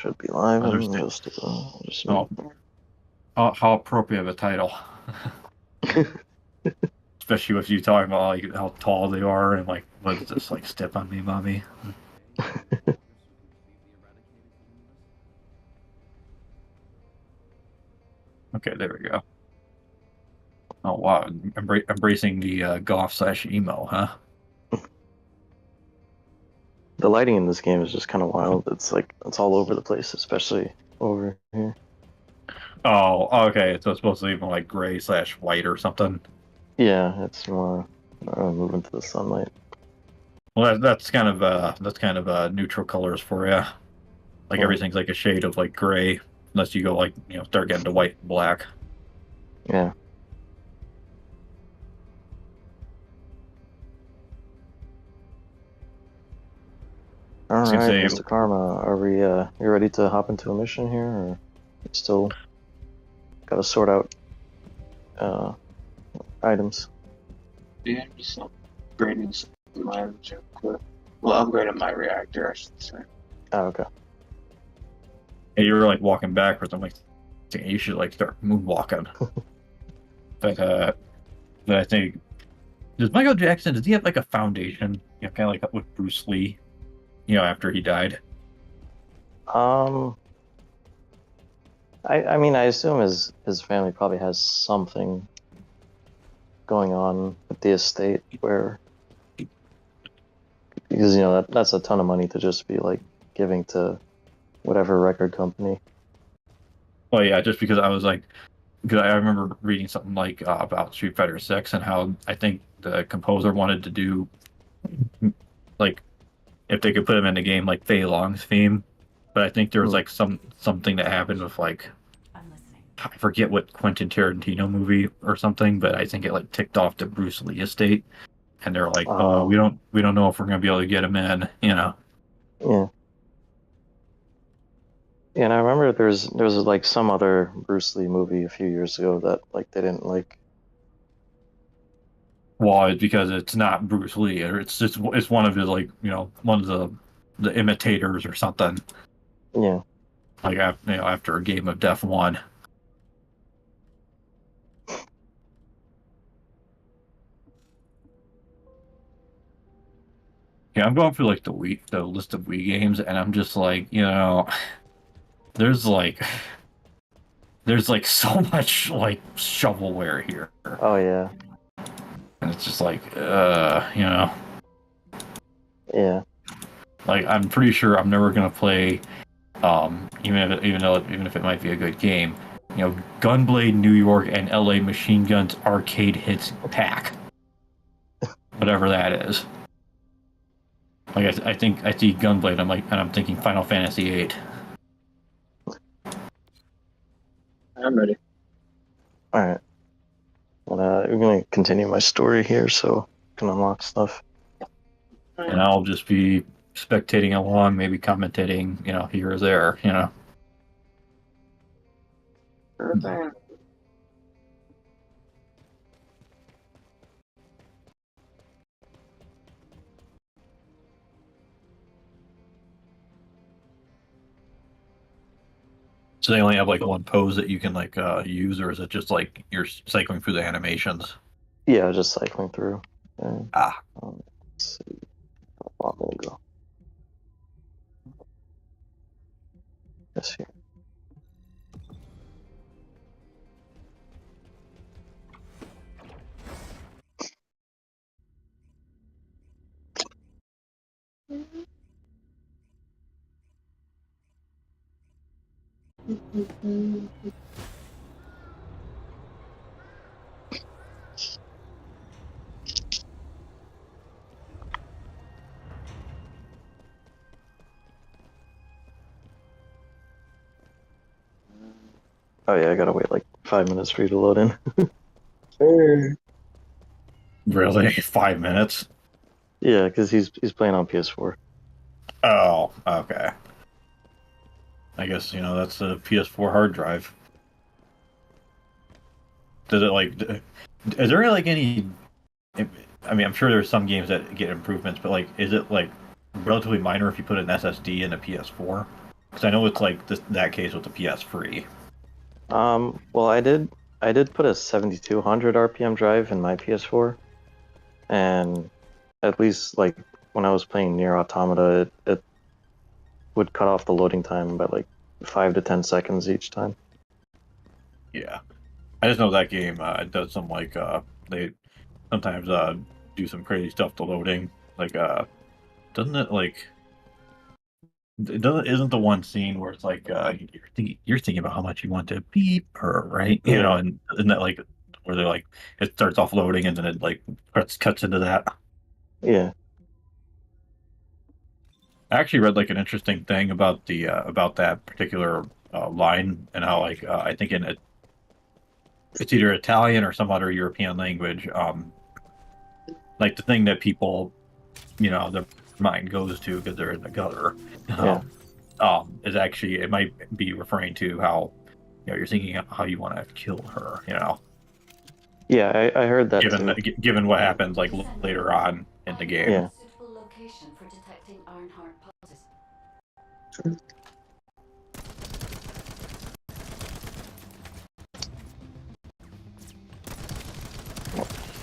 Should be live and Understand. just Oh, how appropriate of a title. Especially with you talking about like how tall they are and like what is this like step on me, mommy? Okay, there we go. Oh wow, embracing the goth slash emo, huh? The lighting in this game is just kind of wild. It's like it's all over the place, especially over here. Oh, okay. So it's supposed to be even like gray slash white or something. Yeah, it's more moving to the sunlight. Well, that's kind of neutral colors for you. Like Yeah, everything's like a shade of like gray, unless you go like start getting to white and black. yeah. I All was gonna right, say, Mr. Karma, are we you ready to hop into a mission here, or we still got to sort out uh items? Yeah, just upgrading my reactor. Well, upgrading my reactor, I should say. Oh, okay. hey, you were like walking backwards. I'm like, you should like start moonwalking. But but I think does Michael Jackson does he have like a foundation? Kind of like with Bruce Lee, after he died. Um, I mean, I assume his family probably has something going on with the estate where because that's a ton of money to just be like giving to whatever record company. Well, yeah, just because I was like, because I remember reading something like about Street Fighter 6 and how I think the composer wanted to do like if they could put him in the game like Fei Long's theme, but I think there was Hmm. like something that happened with like I forget what Quentin Tarantino movie or something, but I think it like ticked off the Bruce Lee estate, and they're like, "Oh, Uh, we don't know if we're gonna be able to get him in." yeah. Yeah, and I remember there was like some other Bruce Lee movie a few years ago that like they didn't like. Well, it's because it's not Bruce Lee, or it's one of his like one of the imitators or something. Yeah. Like after a game of Death One. Yeah, I'm going through like the list of Wii games, and I'm just like, there's like there's like so much like shovelware here, Oh yeah. and it's just like, Yeah. like I'm pretty sure I'm never gonna play, even if it might be a good game, Gunblade New York and L.A. Machine Guns Arcade Hits Pack, whatever that is. Like I think I see Gunblade, and I'm thinking Final Fantasy VIII. I'm ready. All right. Well, we're gonna continue my story here, so I can unlock stuff. And I'll just be spectating along, maybe commentating, here or there. Sure thing. So they only have like one pose that you can like use, or is it just like you're cycling through the animations? Yeah, just cycling through. And, Ah, let's see. Oh, there we go. Yes, here. Oh yeah, I gotta wait like 5 minutes for you to load in. Sure. really? 5 minutes? Yeah, because he's playing on PS4. Oh, okay. I guess that's a PS4 hard drive. Does it like? Is there like any? I mean, I'm sure there's some games that get improvements, but like, is it like relatively minor if you put an SSD in a PS4? Because I know it's like that case with the PS3. Well, I did put a 7200 RPM drive in my PS4, and at least like when I was playing Near Automata, it would cut off the loading time by like 5 to 10 seconds each time. Yeah, I just know that game does some like they sometimes do some crazy stuff to loading. Like doesn't it like it doesn't isn't the one scene where it's like you're thinking about how much you want to beep her, right? You know, Yeah, and isn't that like where they're like it starts off loading and then it like cuts into that. yeah, I actually read like an interesting thing about that particular line and how like I think in it's either Italian or some other European language. Like the thing that people, their mind goes to because they're in the gutter, yeah, is actually it might be referring to how you're thinking of how you want to kill her. yeah. I heard that Given too. given what happens like later on in the game. Yeah. Suitable location for detecting Ironheart pulses.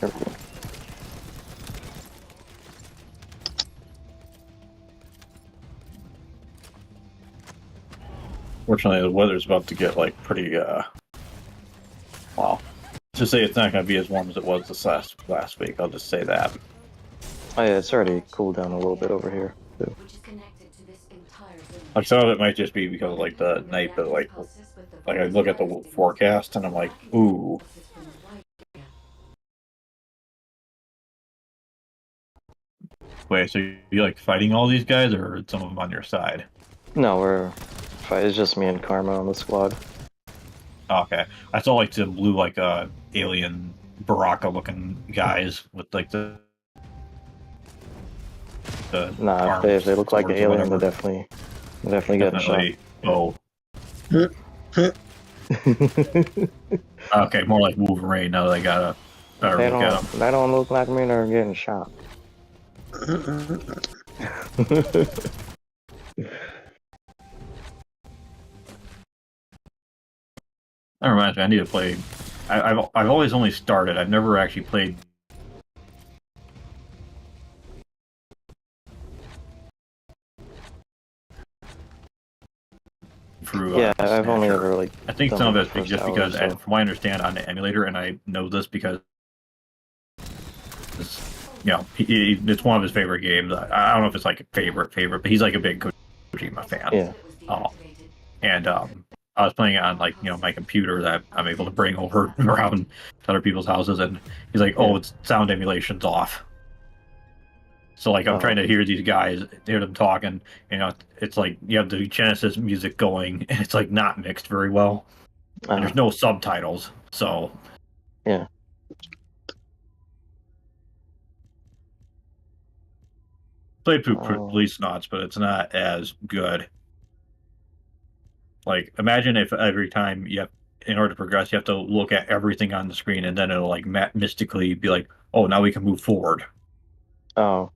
Here we go. Fortunately, the weather's about to get like pretty well. To say it's not going to be as warm as it was this last week. I'll just say that. Oh yeah, it's already cooled down a little bit over here too. Which is connected to this entire zone. Like some of it might just be because of like the night, but like I look at the forecast and I'm like, ooh. Wait, so you like fighting all these guys, or are some of them on your side? No, it's just me and Karma on the squad. Oh, okay, I saw like the blue like alien Baraka looking guys with like the Nah, if they look like an alien, they're definitely getting shot. Oh, okay, more like Wolverine. Now that I got a better look at them. They don't look like me. They're getting shot. That reminds me, I need to play. I've always only started. I've never actually played through. Yeah, I've only Snatcher. ever like. I think done some of the it's first just hour because, or so. and from what I understand on the emulator, and I know this because, it's one of his favorite games. I don't know if it's like a favorite, but he's like a big Kojima fan. Yeah. And I was playing it on like my computer that I'm able to bring over around to other people's houses, and he's like, "Oh, it's sound emulation's off." So like I'm trying to hear these guys, hear them talking. It's like you have the Genesis music going, and it's like not mixed very well, and there's no subtitles. So yeah. played through Police Knots, but it's not as good. Like imagine if every time in order to progress, you have to look at everything on the screen, and then it'll like mystically be like, "Oh, now we can move forward." Oh.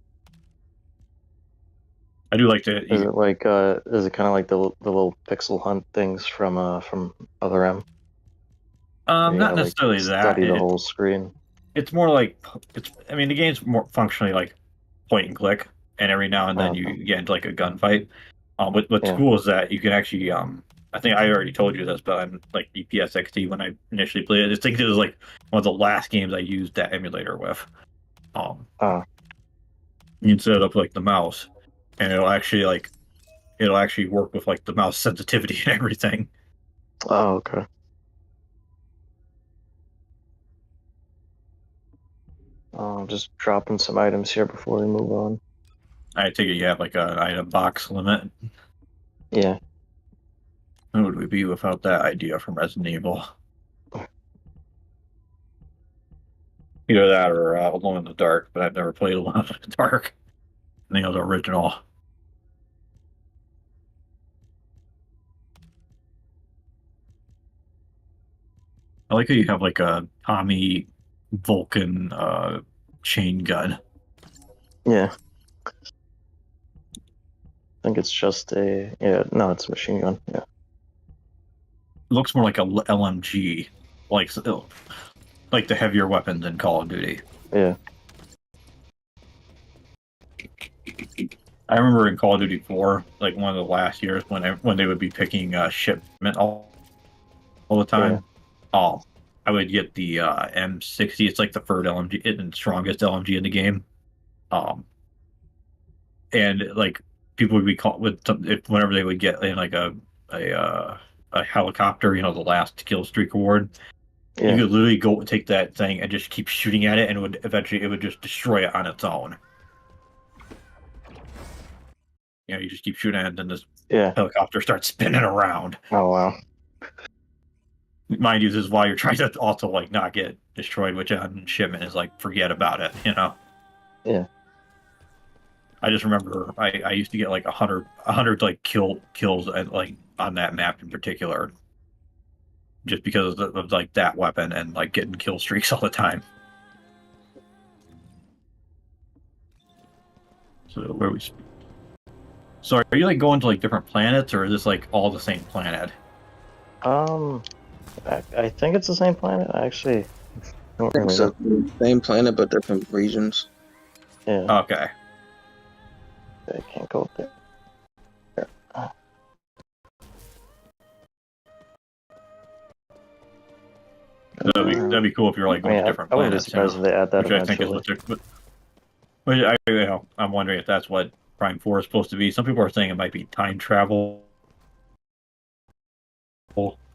I do like to. Is it kind of like the little pixel hunt things from Other M? You Not gotta like necessarily that. study the whole screen. It's more like it's. I mean, the game's more functionally like point and click, and every now and then you get into like a gunfight. What's cool is that you can actually. I think I already told you this, but I'm like EPS XT when I initially played it. I think it was like one of the last games I used that emulator with. You can set it up like the mouse, and it'll actually work with like the mouse sensitivity and everything. Oh, okay. Just dropping some items here before we move on. I take it you have like an item box limit. Yeah. Who would we be without that idea from Resident Evil? Either that or Alone in the Dark, but I've never played Alone in the Dark. I think it was original. I like how you have like a Tommy Vulcan chain gun. Yeah. think it's just a no, it's a machine gun. Yeah. It looks more like a LMG, like the heavier weapons in Call of Duty. Yeah. I remember in Call of Duty 4, like one of the last years when they would be picking shipment all the time. I would get the M60. It's like the third LMG and strongest LMG in the game. And like people would be called whenever they would get in like a helicopter, the last kill streak award. Yeah. You could literally go take that thing and just keep shooting at it, and it would just destroy it on its own. You just keep shooting at it, and then this helicopter starts spinning around. Oh wow. Mind you, this is why you're trying to also like not get destroyed, which on shipment is like forget about it, Yeah. I just remember I used to get like 100 like kills at, like on that map in particular, just because of like that weapon and like getting kill streaks all the time. So So are you like going to like different planets, or is this like all the same planet? I think it's the same planet. I actually don't really know. Same planet, but different regions. Yeah. Okay. I can't go up there. That'd be cool if you're like going to different I wouldn't be planets. surprised if they add that Which I think is eventually. which I'm wondering if that's what Prime 4 is supposed to be. Some people are saying it might be time travel.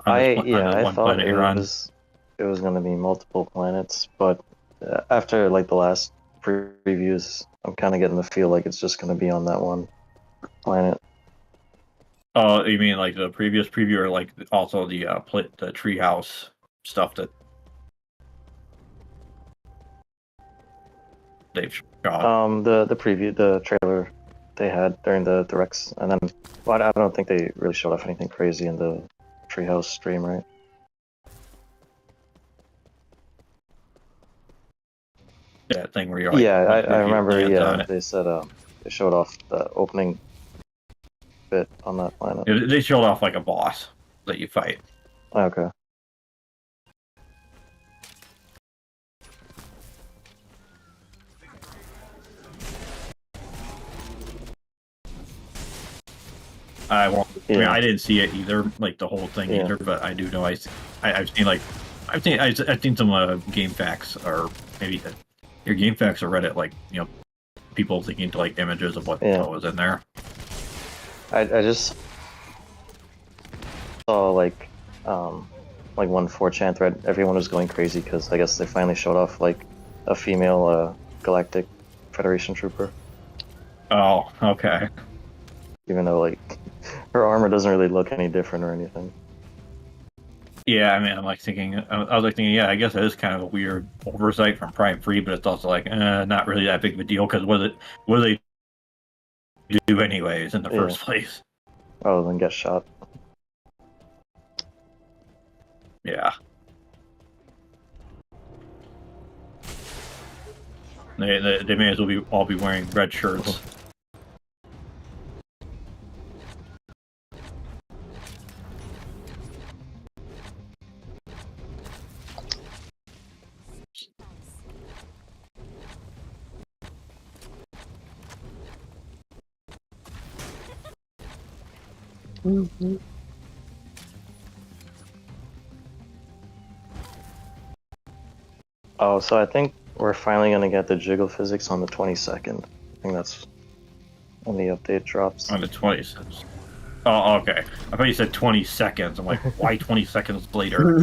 I thought it was going to be multiple planets, but after like the last previews, I'm kind of getting the feel like it's just going to be on that one planet. Oh, you mean like the previous preview, or like also the treehouse stuff that they've shot? The preview, the trailer they had during the directs, and then I don't think they really showed off anything crazy in the treehouse stream, right? That thing where you're like, I remember. Yeah, they said they showed off the opening bit on that planet. They showed off like a boss that you fight. Okay. I mean, I didn't see it either, like the whole thing either, but I do know I've seen some game facts, or maybe your game facts or Reddit, like people thinking to like images of what was in there. I just saw like one 4chan thread. Everyone was going crazy because I guess they finally showed off like a female Galactic Federation trooper. Oh, okay. Even though like her armor doesn't really look any different or anything. Yeah, I mean, I was thinking, yeah, I guess it is kind of a weird oversight from Prime 3, but it's also like, not really that big of a deal, because what do they do anyways in the first place? Oh, then get shot. Yeah. They may as well all be wearing red shirts. Mm-hmm. Oh, so I think we're finally gonna get the jiggle physics on the 22nd. I think that's when the update drops. On the 26th. Oh, okay. I thought you said 20 seconds. I'm like, why 20 seconds later?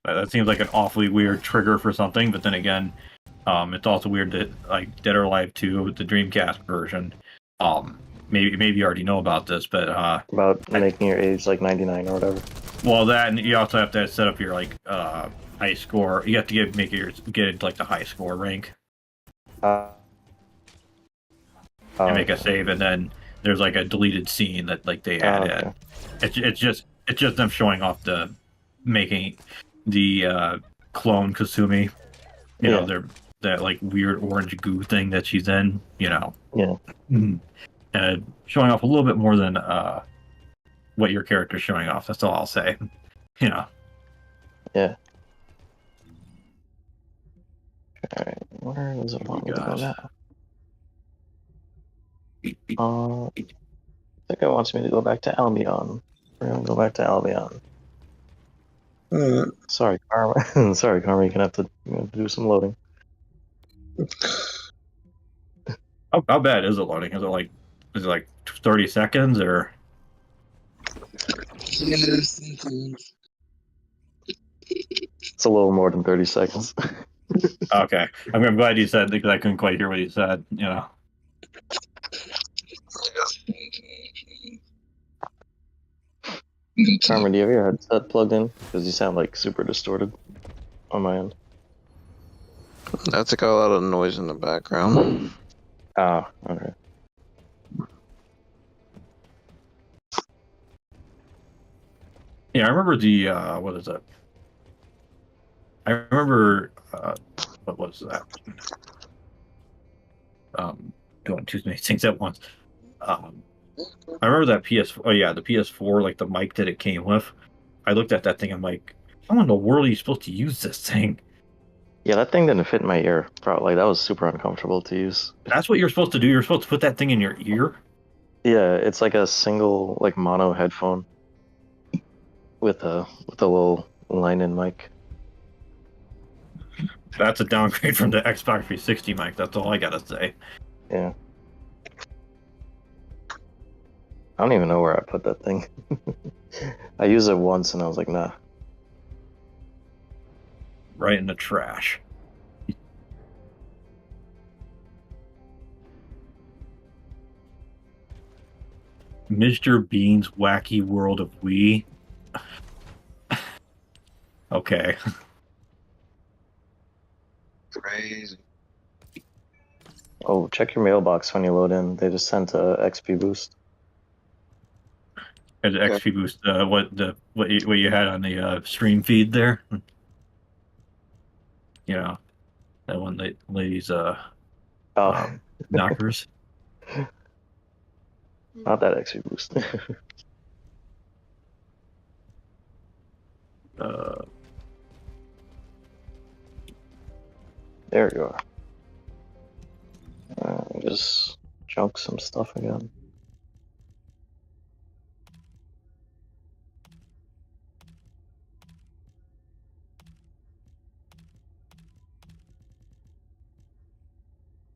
That seems like an awfully weird trigger for something, but then again, it's also weird that like Dead or Alive 2, the Dreamcast version, maybe you already know about this, but about making your age like 99 or whatever. Well, that, and you also have to set up your like high score. You have to get into like the high score rank. And make a save, and then there's like a deleted scene that like they add in. It's just them showing off making the clone Kasumi. You know, that like weird orange goo thing that she's in, you know. Yeah. Showing off a little bit more than what your character's showing off. That's all I'll say. You know. Yeah. Alright, where does it want me to go now? I think it wants me to go back to Albion. We're gonna go back to Albion. Sorry, Karma. Sorry, Karma. You're gonna have to do some loading. How bad is it loading? Is it like 30 seconds or? It's a little more than 30 seconds. Okay, I'm glad you said because I couldn't quite hear what you said. You know. Karma, do you have your headset plugged in? Because you sound like super distorted on my end. That's got a lot of noise in the background. Ah, okay. Yeah, I remember the what is it? I remember what was that? Doing too many things at once. I remember that PS. Oh yeah, the PS4, like the mic that it came with. I looked at that thing. I'm like, how in the world are you supposed to use this thing? Yeah, that thing didn't fit in my ear. Probably that was super uncomfortable to use. That's what you're supposed to do. You're supposed to put that thing in your ear. Yeah, it's like a single like mono headphone with a little line-in mic. That's a downgrade from the Xbox 360 mic. That's all I gotta say. Yeah. I don't even know where I put that thing. I used it once and I was like, nah. Right in the trash. Mr. Bean's Wacky World of Wii. Okay. Crazy. Oh, check your mailbox when you load in. They just sent a XP boost. As an XP boost, what you had on the stream feed there. You know, that one ladies knockers. Not that XP boost. There you are. Just junk some stuff again.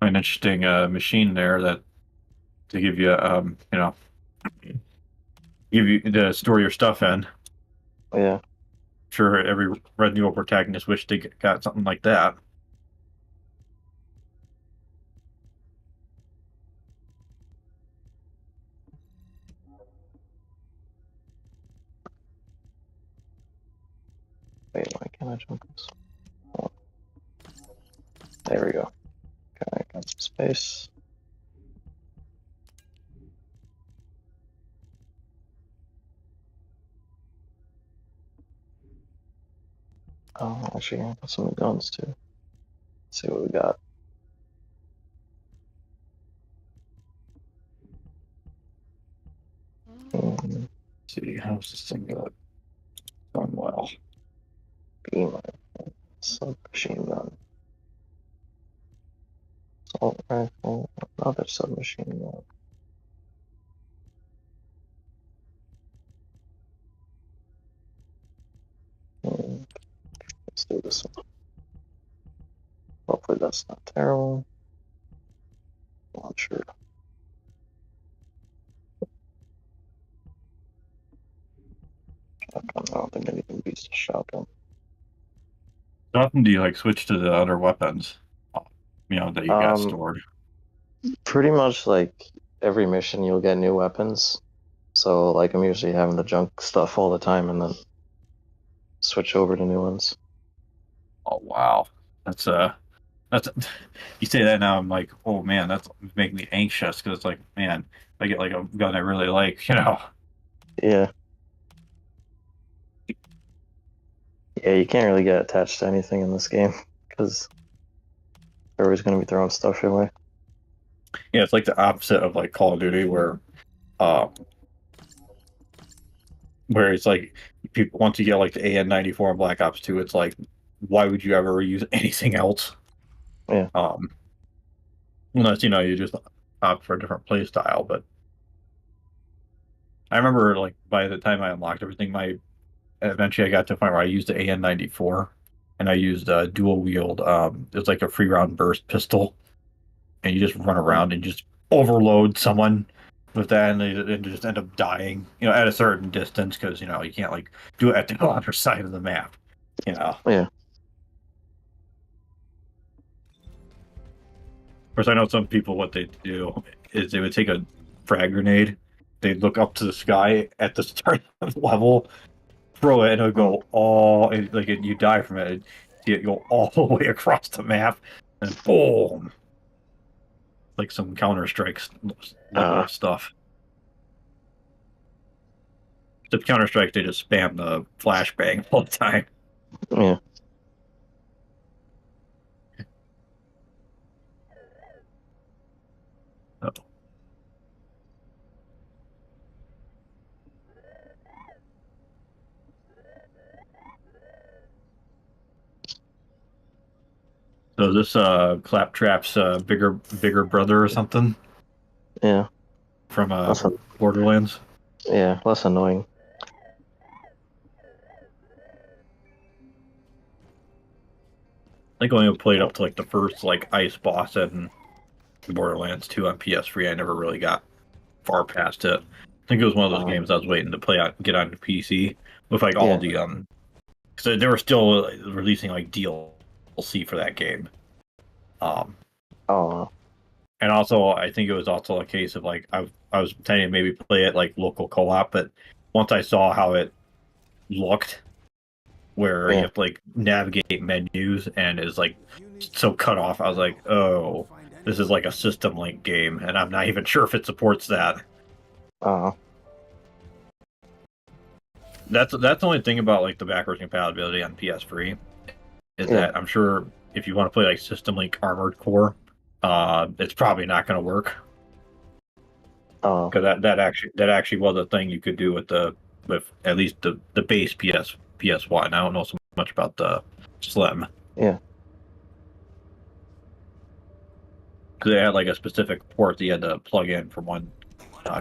An interesting machine there that to give you you know, give you to store your stuff in. Yeah. Sure, every Resident Evil protagonist wished they got something like that. Wait, why can't I jump this? Oh. There we go. Okay, got some space. Oh, actually, I got some guns too. Let's see what we got. Let's see, how's this thing going well? Beam rifle, submachine gun, assault rifle, another submachine gun. Let's do this one. Hopefully that's not terrible. Launcher. Shotgun. I don't think anything beats a shotgun. How often do you like switch to the other weapons? You know that you got stored. Pretty much like every mission you'll get new weapons. So like I'm usually having to junk stuff all the time and then switch over to new ones. Oh wow, that's you say that now I'm like, oh man, that's making me anxious because it's like, man, if I get like a gun I really like, you know. Yeah. Yeah, you can't really get attached to anything in this game because everybody's gonna be throwing stuff your way. Yeah, it's like the opposite of like Call of Duty, um, where it's like people once you get like the AN-94 and Black Ops 2, it's like, why would you ever use anything else? Yeah. Unless you just opt for a different play style. But I remember like by the time I unlocked everything, eventually I got to a point where I used the AN-94 and I used dual wield. It's like a free round burst pistol, and you just run around and just overload someone with that, and they just end up dying, at a certain distance because you can't like do it at the other side of the map, you know. Yeah. Of course, I know some people what they do is they would take a frag grenade, they'd look up to the sky at the start of the level, throw it, and it'll go you die from it. See it go all the way across the map, and boom, like some Counter-Strike level stuff. The Counter-Strike, they just spam the flashbang all the time. Yeah. Oh. So this Claptrap's bigger brother or something Yeah. from Less, Borderlands. yeah. Less annoying. I think I only played up to like the first like ice boss in Borderlands 2 on PS3. I never really got far past it. I think it was one of those games I was waiting to get on the PC with like all the because they were still releasing like DLC for that game. And also I think it was also a case of like I was intending to maybe play it like local co-op, but once I saw how it looked, where you have to like navigate menus and is like so cut off, I was like, oh, this is like a system link game, and I'm not even sure if it supports that. That's the only thing about like the backwards compatibility on PS3 is that I'm sure if you want to play like System Link Armored Core, it's probably not going to work. Because that actually was a thing you could do with at least the base PS1. I don't know so much about the Slim. Yeah. Because they had like a specific port that you had to plug in from one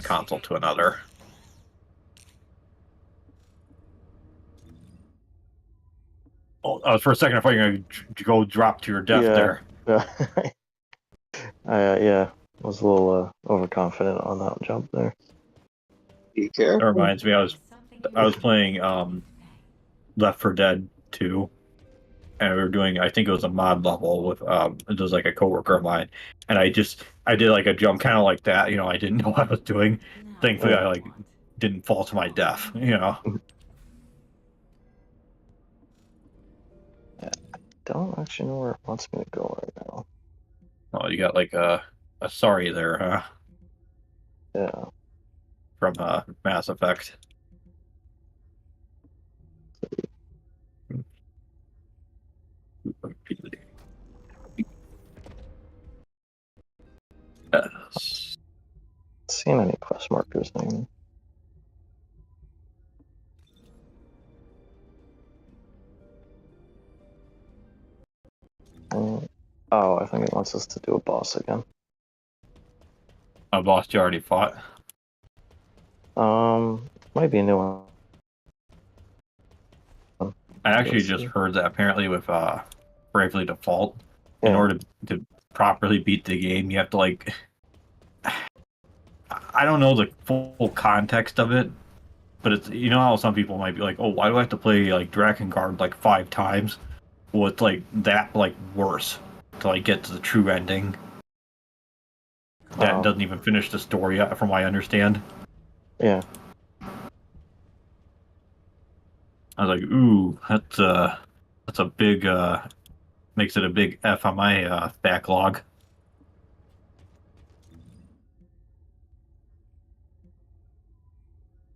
console to another. Oh, for a second, I thought you were going to go drop to your death there. Yeah. I was a little overconfident on that jump there. Be careful. That reminds me, I was playing Left 4 Dead 2, and we were doing, I think it was a mod level with it was like a coworker of mine, and I did like a jump kind of like that, I didn't know what I was doing. Thankfully, I like didn't fall to my death, Don't actually know where it wants me to go right now. Oh, you got like a sorry there, huh? Yeah. From Mass Effect. Seeing any quest markers thing. I think it wants us to do a boss again. A boss you already fought? Might be a new one. I actually just heard that apparently with Bravely Default, in order to properly beat the game, you have to like... I don't know the full context of it, but it's how some people might be like, oh, why do I have to play like Drakengard like 5 times? Well, it's like that like worse to like get to the true ending. That doesn't even finish the story, from what I understand. Yeah. I was like, ooh, that's a big makes it a big F on my backlog.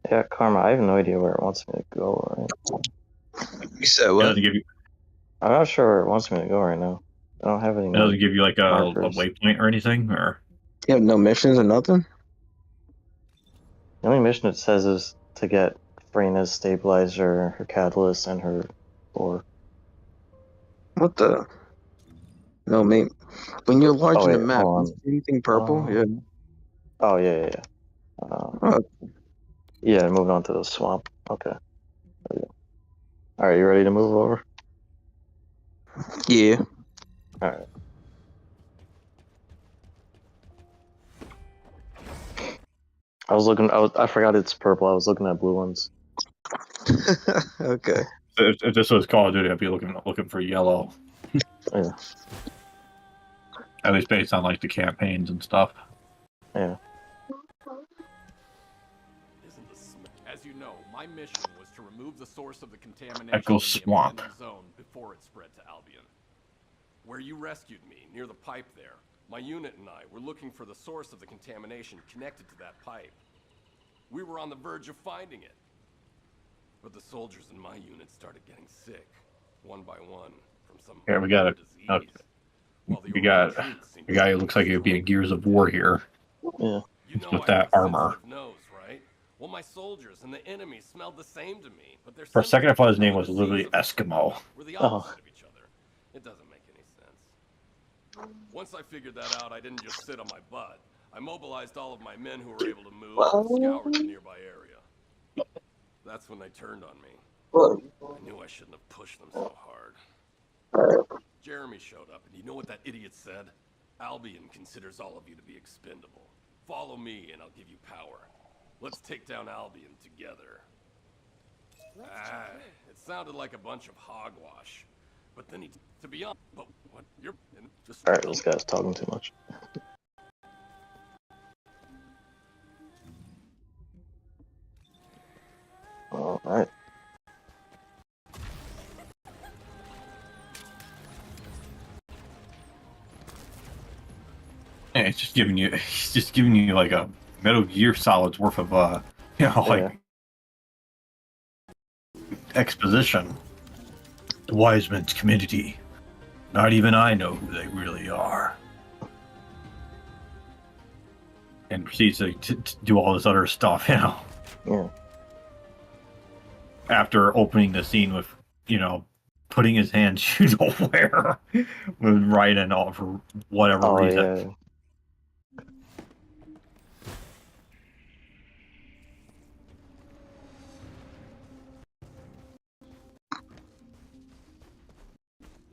Yeah, Karma, I have no idea where it wants me to go right now. You said what? Give you... I'm not sure where it wants me to go right now. I don't have any. It doesn't give you like a markers. waypoint or anything, or You have no missions or nothing? The only mission it says is to get Frena's stabilizer, her catalyst, and her ore. What the? No, mate. When you're large Oh in the wait, map, hold is anything purple? on. Yeah. Oh yeah. Oh, Yeah, moving on to the swamp. Okay. There we go. All right, you ready to move over? yeah. All right. I forgot it's purple. I was looking at blue ones. Okay. if this was Call of Duty, I'd be looking for yellow. Yeah. At least based on like the campaigns and stuff. Yeah. As you know, my mission was to remove the source of the contamination Echo in the Swamp. abandoned zone before it spread to Albion. Where you rescued me, near the pipe there, my unit and I were looking for the source of the contamination connected to that pipe. We were on the verge of finding it. But the soldiers in my unit started getting sick, one by one, from some Here we got disease. a While the we got Orion troops seemed a guy who to looks like he'd be in Gears of War here. Yeah. You know with I that have a armor. sensitive nose, right? Well, my soldiers and the enemy smelled the same to me, but their For a second, I thought his name was senses literally of Eskimo. were the Oh. opposite of each other. It doesn't make any sense. Once I figured that out, I didn't just sit on my butt. I mobilized all of my men who were able to move and scoured the nearby area. That's when they turned on me. I knew I shouldn't have pushed them so hard. Jeremy showed up, and you know what that idiot said? Albion considers all of you to be expendable. Follow me, and I'll give you power. Let's take down Albion together. It sounded like a bunch of hogwash. But then to be honest, but what, you're just... All right, this guy's talking too much. All right. And it's just giving you like a Metal Gear Solid's worth of like exposition. The Wiseman's community. Not even I know who they really are. And proceeds to do all this other stuff, Yeah. After opening the scene with, putting his hands nowhere with Raiden off for whatever Oh reason. yeah.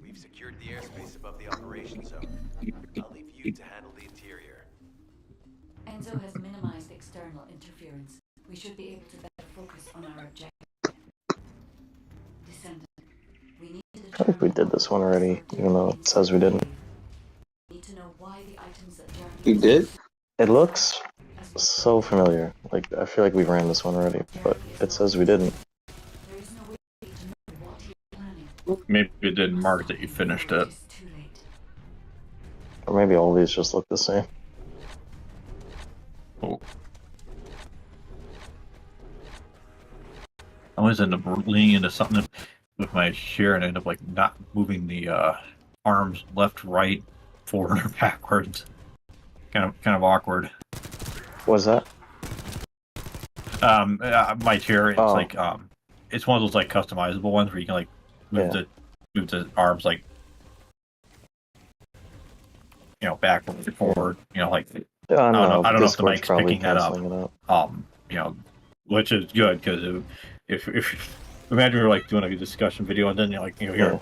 We've secured the airspace above the operation zone. I'll leave you to handle the interior. Enzo has minimized external interference. We should be able to better focus on our objective. Descendant, we need to I think we did this one already, even though it says we didn't. need to know why the items that Jeremy You did? It looks so familiar. Like I feel like we ran this one already, but it says we didn't. There is no way to know what he's planning. Maybe it didn't mark that you finished it. It's too late. Or maybe all these just look the same. Oh. I always end up leaning into something with my share and end up like not moving the arms left, right, forward, or backwards. Kind of awkward. What's that? My chair, it's Oh. like it's one of those like customizable ones where you can like move the arms like backward and forward. Like Yeah, I I don't know if the Discord's mic's probably picking that up. canceling it out. Which is good because if imagine we were like doing a discussion video and then you're like here,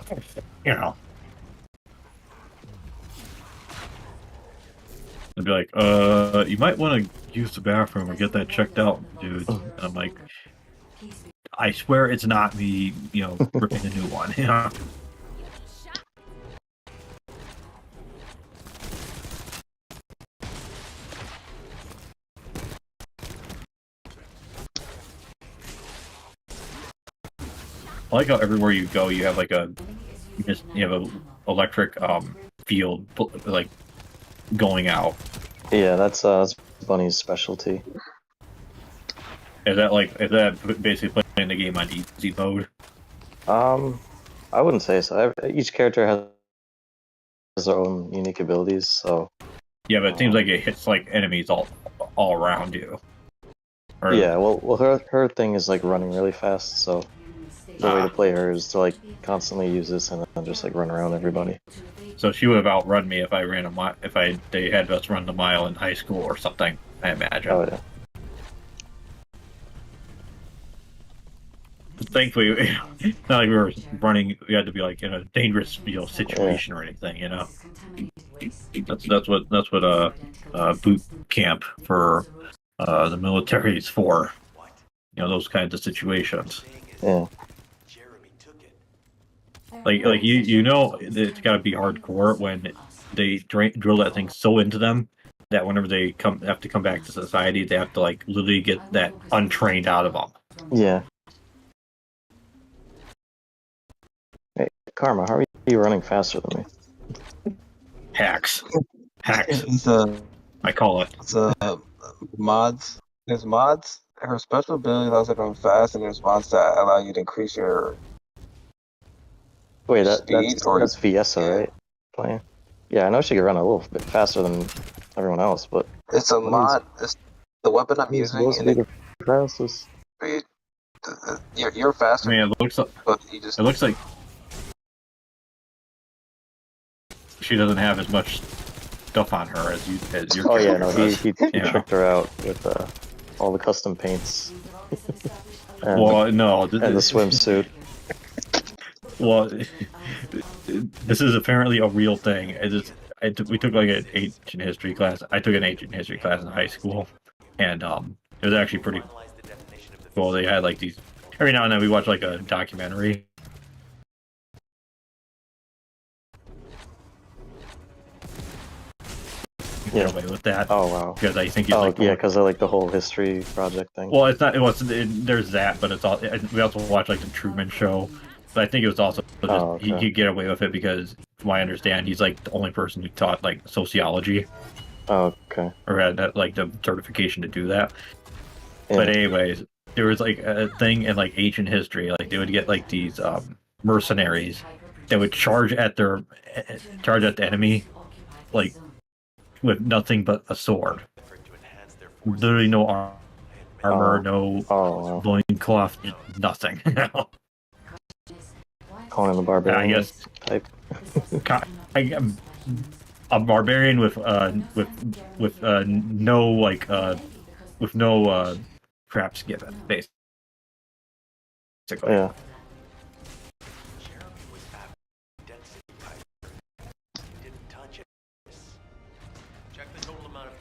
I'd be like, you might want to use the bathroom or get that checked out, dude. And I'm like, I swear it's not me, ripping a new one. I like how everywhere you go, you have like a electric field like going out. Yeah, that's Bunny's specialty. Is that basically playing the game on easy mode? I wouldn't say so. Each character has their own unique abilities, so Yeah, but it seems like it hits like enemies all around you. Or, yeah. Well, her thing is like running really fast, so the way to play her is to like constantly use this and then just like run around everybody. So she would have outrun me if I ran a mile. If they had us run the mile in high school or something. I imagine. Oh yeah. Thankfully, it's not like we were running. We had to be like in a dangerous, situation or anything. That's what boot camp for the military is for. Those kinds of situations. Yeah. Jeremy took it. Like it's got to be hardcore when they drill that thing so into them that whenever they have to come back to society, they have to like literally get that untrained out of them. Yeah. Hey, Karma, how are you running faster than me? Hacks. It's I call it. mods. There's mods. Her special ability allows her to run fast, and there's mods that allow you to increase your Wait, speed. that's Fiesa, right? Playing. Yeah, I know she can run a little bit faster than everyone else, but It's a mod. It's the weapon I'm he's using, supposed to and be it the fastest. speed. You're faster, I mean, but you just it looks like she doesn't have as much stuff on her as your. Oh yeah, no, he Yeah. tricked her out with all the custom paints and, Well, no, and the swimsuit. Well, this is apparently a real thing. We took like an ancient history class. I took an ancient history class in high school, and it was actually pretty Finalize the definition of the cool. They had like these every now and then we watch like a documentary. Yeah. Get away with that Oh wow. because I think it's Oh like yeah, because of like the whole history project thing. well, it's not. There's that, but it's all. We also watch like the Truman Show. But I think it was also just he okay. could get away with it because, from what I understand, he's like the only person who taught like sociology Oh, okay. or had that, like the certification to do that. Yeah. But anyways, there was like a thing in like ancient history, like they would get like these mercenaries that would charge at the enemy like with nothing but a sword. effort to enhance their force. Literally no armor, Oh. no Oh wow. loincloth, nothing. Conan the I Barbarian guess type. a barbarian with no like with no traps given, basically. Yeah. Jeremy was after density pipe. He didn't touch it. Check the total amount of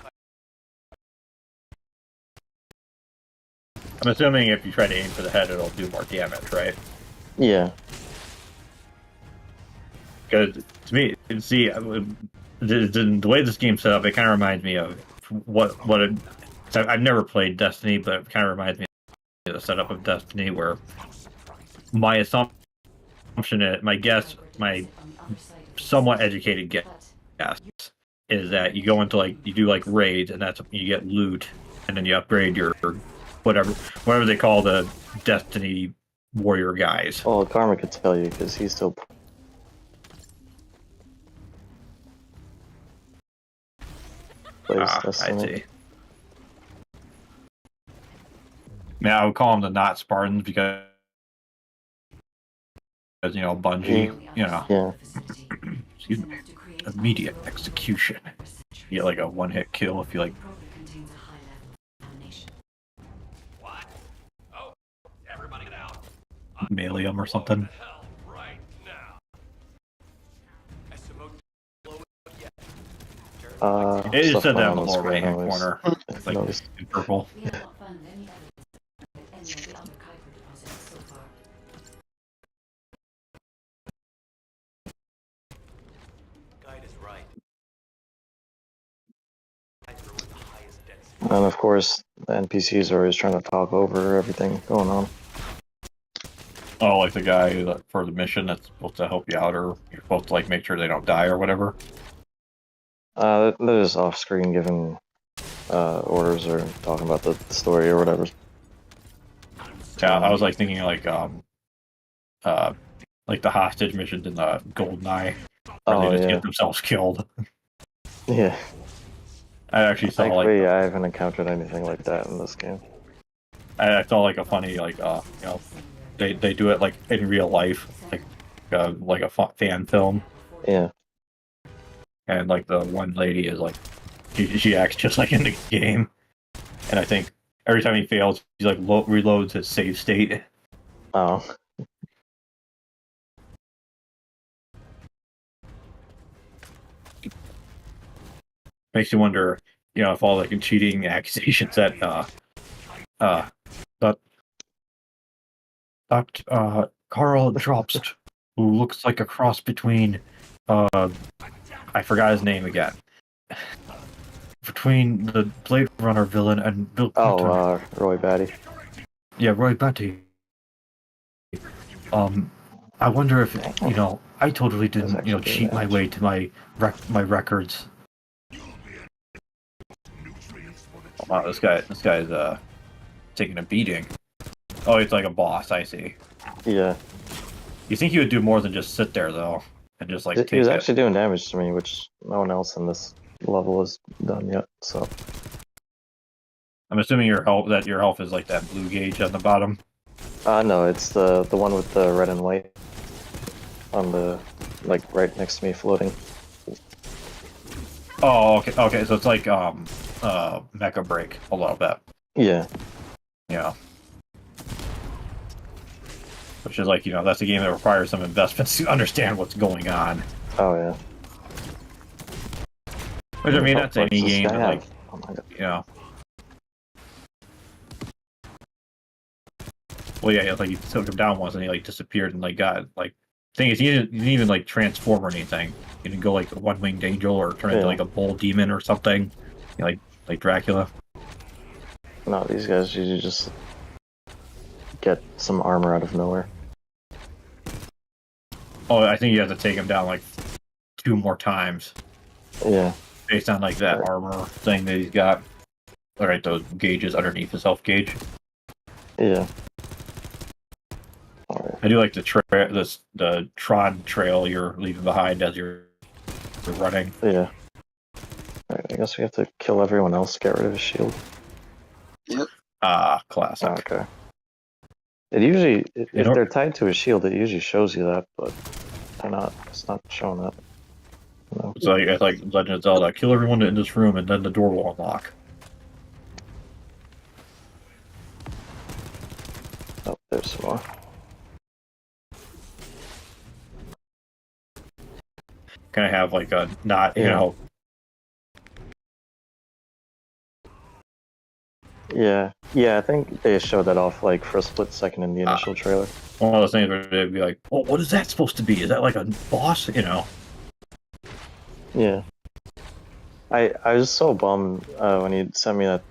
I'm assuming if you try to aim for the head, it'll do more damage, right? Yeah. Because to me, see, the way this game's set up, it kind of reminds me of I've never played Destiny, but it kind of reminds me of the setup of Destiny, where my assumption, my somewhat educated guess, is that you go into like you do like raids, and you get loot, and then you upgrade your whatever they call the Destiny warrior guys. Well, Karma could tell you because he's still. Plays I Destiny. see. I would call them the not Spartans because Bungie, Yeah. excuse me, immediate execution. You get like a one-hit kill if you like What? Oh, everybody get out. melee them or something. Hell, right now. SMO It just stuff said that going in the on lower screen right-hand anyways. corner. It's like Noticed. in purple. We have not found any evidence that any of the other Kuiper deposits so far. Guide is right. Kuiper was the highest density. And of course, the NPCs are always trying to talk over everything going on. Oh, like the guy for the mission that's supposed to help you out, or you're supposed to like make sure they don't die or whatever. They're just off screen giving orders or talking about the story or whatever. Yeah, I was like thinking like the hostage missions in the GoldenEye, where Oh they just yeah, get themselves killed. yeah. I actually saw like Thankfully, I haven't encountered anything like that in this game. I saw like a funny like you know they do it like in real life like a fan film, Yeah. and like the one lady is like she acts just like in the game, and I think every time he fails he like reloads his save state. Oh. Makes you wonder, you know, if all like cheating accusations that uh that Carl Dropst, who looks like a cross between I forgot his name again. Between the Blade Runner villain and Bill Clinton. Oh, Roy Batty. Yeah, Roy Batty. I wonder if you know. I totally didn't, you know, actually cheat my damage. way to my records. Wow, this guy's taking a beating. Oh, it's like a boss. I see. Yeah. You think he would do more than just sit there though, and just like He take was it? actually doing damage to me, which no one else in this level has done yet. So I'm assuming your health is like that blue gauge on the bottom. no, it's the one with the red and white on the like right next to me floating. Oh, okay, so it's like Mecha Break a little bit. Yeah. Yeah. Which is like, you know, that's a game that requires some investments to understand what's going on. Oh yeah. Which I mean, What that's does any this game guy that like, have? Oh my god. you know. Well, yeah, like you took him down once and he like disappeared and like got like. Thing is, he didn't even like transform or anything. He didn't go like a one-winged angel or turn into like a bull demon or something, you know, like Dracula. No, these guys usually just get some armor out of nowhere. Oh, I think you have to take him down like 2 more times Yeah. based on like that armor thing that he's got. All right, those gauges underneath his health gauge. Yeah. All right. I do like the Tron trail you're leaving behind as you're running. Yeah. Alright, I guess we have to kill everyone else to get rid of his shield. Ah, classic. Okay. It usually, if You know- they're tied to a shield, it usually shows you that, but they're not. It's not showing that. No. It's like Legend of Zelda. Kill everyone in this room, and then the door will unlock. Oh, there's some more. Can I have like a not, you Yeah. know? Yeah. Yeah, I think they showed that off like for a split second in the initial trailer. One of those things where they'd be like, "Oh, what is that supposed to be? Is that like a boss?" You know? Yeah. I was so bummed when he sent me that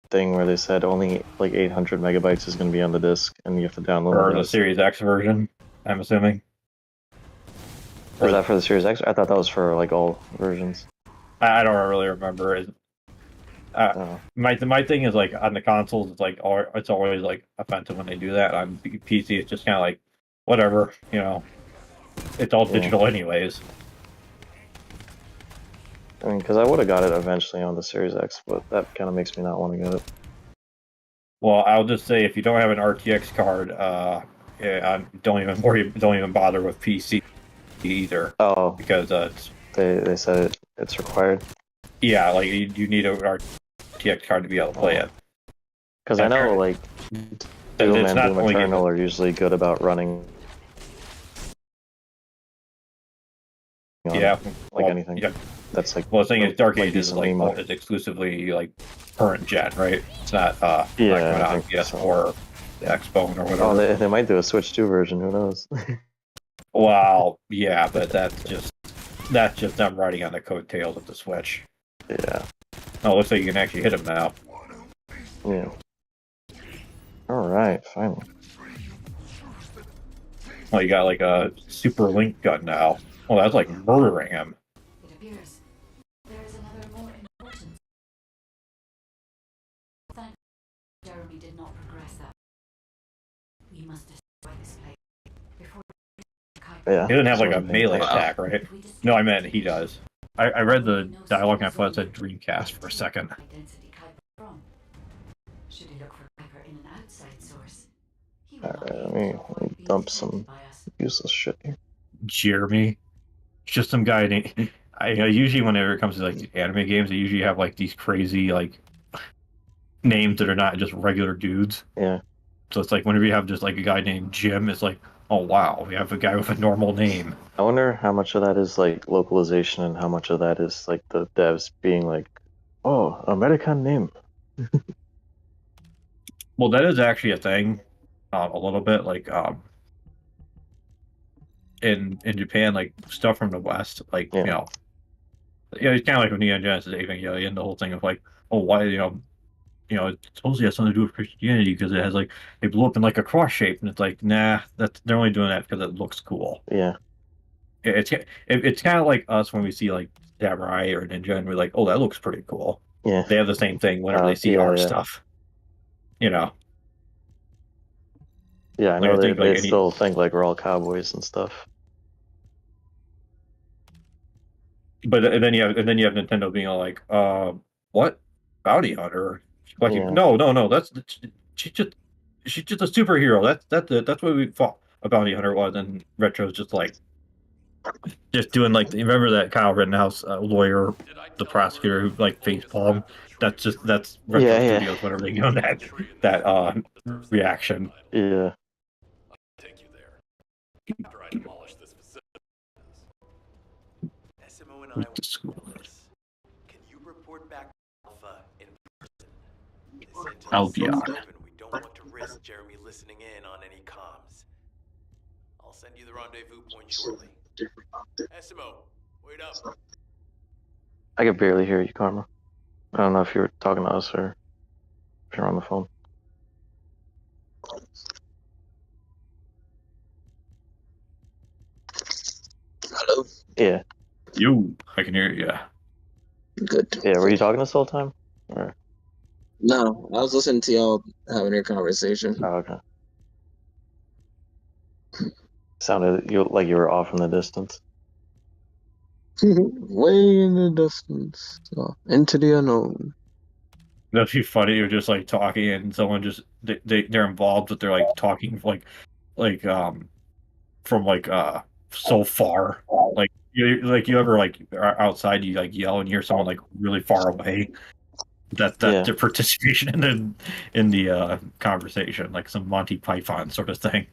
thing where they said only like 800 megabytes is going to be on the disc and you have to download Or the the rest. Series X version, I'm assuming. Is that for the Series X? I thought that was for like all versions. I don't really remember. Oh. My thing is like on the consoles, it's always like offensive when they do that. On PC, it's just kind of like whatever, you know. It's all digital anyways. I mean, because I would have got it eventually on the Series X, but that kind of makes me not want to get it. Well, I'll just say if you don't have an RTX card, don't even bother with PC either. Oh, because they said it's required. Yeah, like you need an RTX card to be able to play it. Because I know like Doom and not Doom only Eternal are usually good about running. On, yeah, like anything. Yeah. That's like. Well, the thing is, Dark like Ages is decently like is exclusively like current gen, right? It's not Yeah, not coming I out think PS4 so. or the Xbone or whatever. Oh, they might do a Switch 2 version. Who knows? Well, yeah, but that's just them riding on the coattails of the Switch. Yeah. Oh, it looks like you can actually hit him now. Yeah. All right, finally. Well, you got like a super link gun now. Well, that's like murdering him. It appears there is another more important. Thank Jeremy did not progress that. We must destroy this place before Kaiser Yeah. He doesn't have so like a his main melee attack. attack, right? No, I meant he does. I read the dialogue and I thought it said Dreamcast for a second. Identity Kuiper from. Should he look for Kuiper in an outside source? He will not Alright, be able let to me avoid being dump detected some by us. useless shit here. Jeremy. It's just some guy named. I usually whenever it comes to like the anime games, they usually have like these crazy like names that are not just regular dudes. Yeah. So it's like whenever you have just like a guy named Jim, it's like, oh wow, we have a guy with a normal name. I wonder how much of that is like localization and how much of that is like the devs being like, oh, American name. Well, that is actually a thing, a little bit like in Japan, like stuff from the West, like Yeah. it's kind of like with Neon Genesis Evangelion, the whole thing of like, oh, why it supposedly has something to do with Christianity because it has like they blew up in like a cross shape, and it's like, nah, they're only doing that because it looks cool. Yeah. It's kind of like us when we see like Samurai or Ninja, and we're like, oh, that looks pretty cool. Yeah. They have the same thing whenever they see Yeah, our yeah. stuff, you know. Yeah, I Like know I think they like any still think like we're all cowboys and stuff. But then you have Nintendo being all like, what bounty hunter? Like, Yeah. no, she's just she's just a superhero. That's what we thought a bounty hunter was. And Retro's just like just doing like remember that Kyle Rittenhouse lawyer, the prosecutor who like face palm. That's Retro Yeah, Studios whenever they give him that reaction. Yeah. Take you there. After I demolish this facility. SMO and I will do this. Can you report back to Alpha in person? This intel I'll is be on. sensitive and we don't want to risk Jeremy listening in on any comms. I'll send you the rendezvous point shortly. SMO, wait up. I could barely hear you, Karma. I don't know if you were talking to us or if you're on the phone. Hello. Yeah. I can hear you. Yeah. Good. Yeah, were you talking this whole time? Or No, I was listening to y'all having your conversation. oh, okay. Sounded like you were off in the distance. Way in the distance, into the unknown. That'd be funny. You're just like talking, and someone just they're involved, but they're like talking like from like so far. Like you ever like are outside, you like yell and hear someone like really far away. That's Yeah. their participation in the conversation, like some Monty Python sort of thing.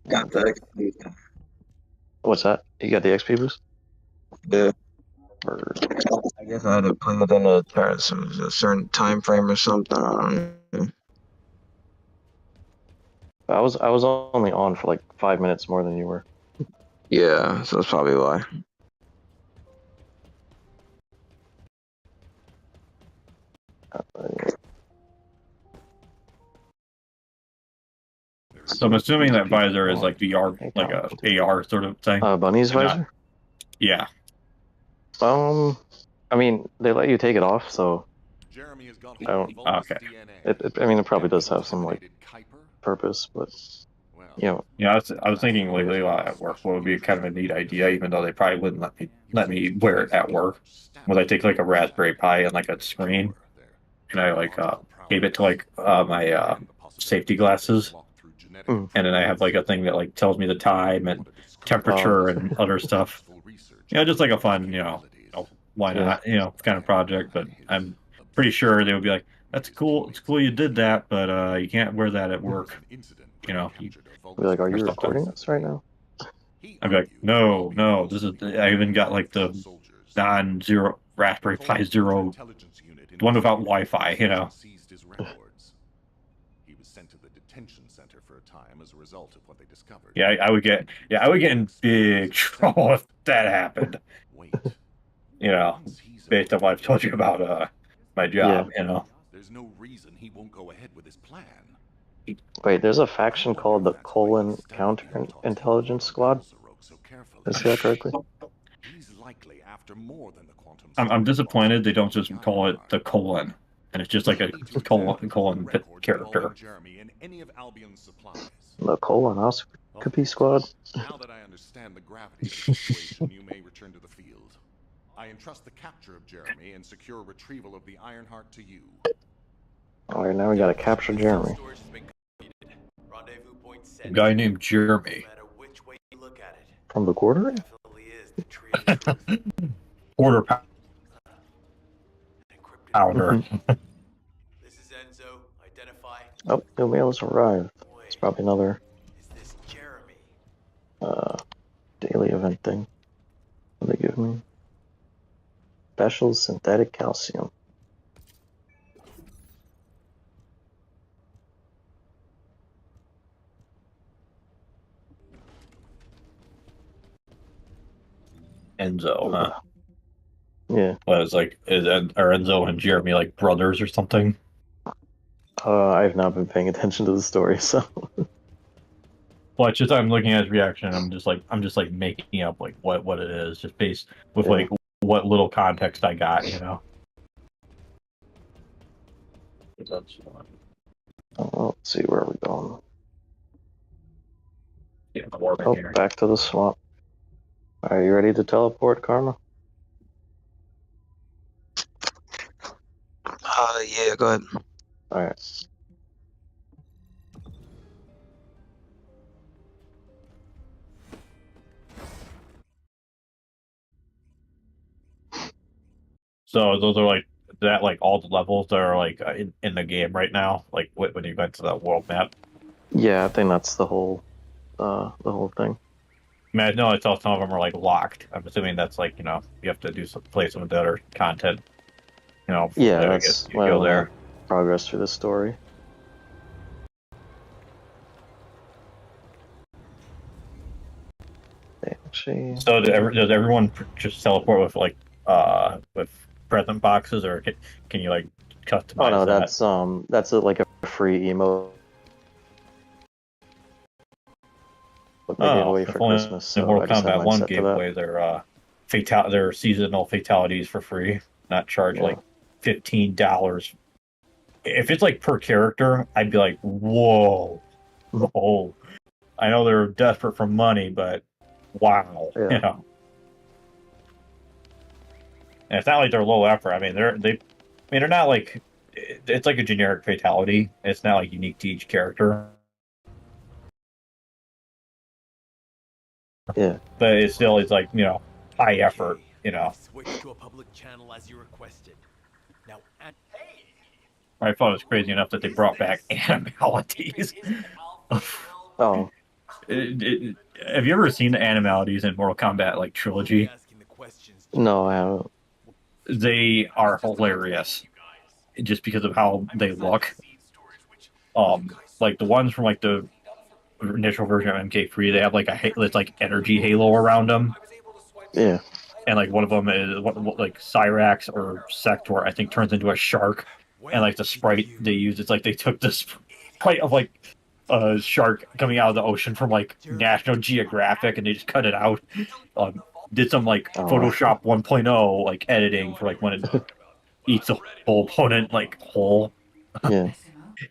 Got that. What's that? You got the XP boost? Yeah. Or I guess I had to play within a certain time frame or something. I don't know. I was only on for like 5 minutes more than you were. Yeah, so that's probably why. So I'm assuming that visor is like VR, like a AR sort of thing. Bunny's Not- visor? Yeah. I mean, they let you take it off, so Jeremy has gone I don't- Okay. I mean, it probably does have some like purpose, but you know, Yeah, I was thinking lately at work what would be kind of a neat idea, even though they probably wouldn't let me wear it at work. Was I take like a Raspberry Pi and like a screen, and I like gave it to like my safety glasses, Mm. and then I have like a thing that like tells me the time and temperature and other stuff. Just like a fun, why not, kind of project. But I'm pretty sure they would be like, that's cool. It's cool you did that, but you can't wear that at work. be like, are you Or something. recording us right now? I'd be like, no, this is. I even got like the non-zero Raspberry Pi Zero, the one without Wi-Fi. He was sent to the detention center for a time as a result of what they discovered. Yeah, I would get in big trouble if that happened. Wait. Based on what I've told you about my job. There's no reason he won't go ahead with his plan. Wait, there's a faction called the Colon Counterintelligence Squad. Did I say that correctly? likely after more than the quantum. I'm disappointed they don't just call it the colon, and it's just like a colon character. Jeremy in any of Albion's supplies. The colonoscopy squad. Now that I understand the gravity of the situation, you may return to the field. I entrust the capture of Jeremy and secure retrieval of the Ironheart to you. Alright, now we gotta capture Jeremy. Rendezvous point A set. guy named Jeremy. No matter which way you look at it, From the quarter? definitely is the tree of truth. Quarter Encrypted. pounder. This is Enzo. Identify. Oh, new mail has arrived. It's Wait, probably another is this Jeremy? daily event thing. What they give me? Special synthetic calcium. Enzo, huh? Yeah. Well, it's like, are Enzo and Jeremy like brothers or something? I've not been paying attention to the story, so Well, it's just I'm looking at his reaction. And I'm just like making up like what it is, just based with Yeah. like what little context I got, you know. That's fun. let's see where we're going. Yeah, warm in Oh, here. back to the swamp. Are you ready to teleport, Karma? Yeah, go ahead. Alright. So those are like that, like all the levels that are like in the game right now, like when you go into that world map. Yeah, I think that's the whole thing. I mean, I know it's all some of them are like locked. I'm assuming that's like, you know, you have to play some of the other content. You know, Yeah, I that's guess you why I go wanna there. progress through the story. Actually, So does everyone just teleport with present boxes, or can you like customize oh no, that? that's like a free emote. But they gave away if for only Christmas, in so Mortal I just have Kombat mine 1 set to gave that. away their seasonal fatalities for free, not charge Yeah. like $15. If it's like per character, I'd be like, whoa, oh, I know they're desperate for money, but wow, Yeah. you know. And it's not like they're low effort. I mean, they're not like, it's like a generic fatality. It's not like unique to each character. Yeah. But it still is like, you know, high effort, you know. Switch to a public channel as you requested. Now, hey, I thought it was crazy enough that they brought back animalities. Oh, Have you ever seen the animalities in Mortal Kombat like trilogy? asking the questions. no, I haven't. They are hilarious, just because of how they look. Like the ones from like the initial version of MK3, they have like it's like energy halo around them. Yeah. And like one of them is like Cyrax or Sector, I think, turns into a shark. And like the sprite they use, it's like they took the sprite of like a shark coming out of the ocean from like National Geographic, and they just cut it out. Did some like Photoshop 1.0 like editing for like when it eats a whole opponent like whole. Yeah.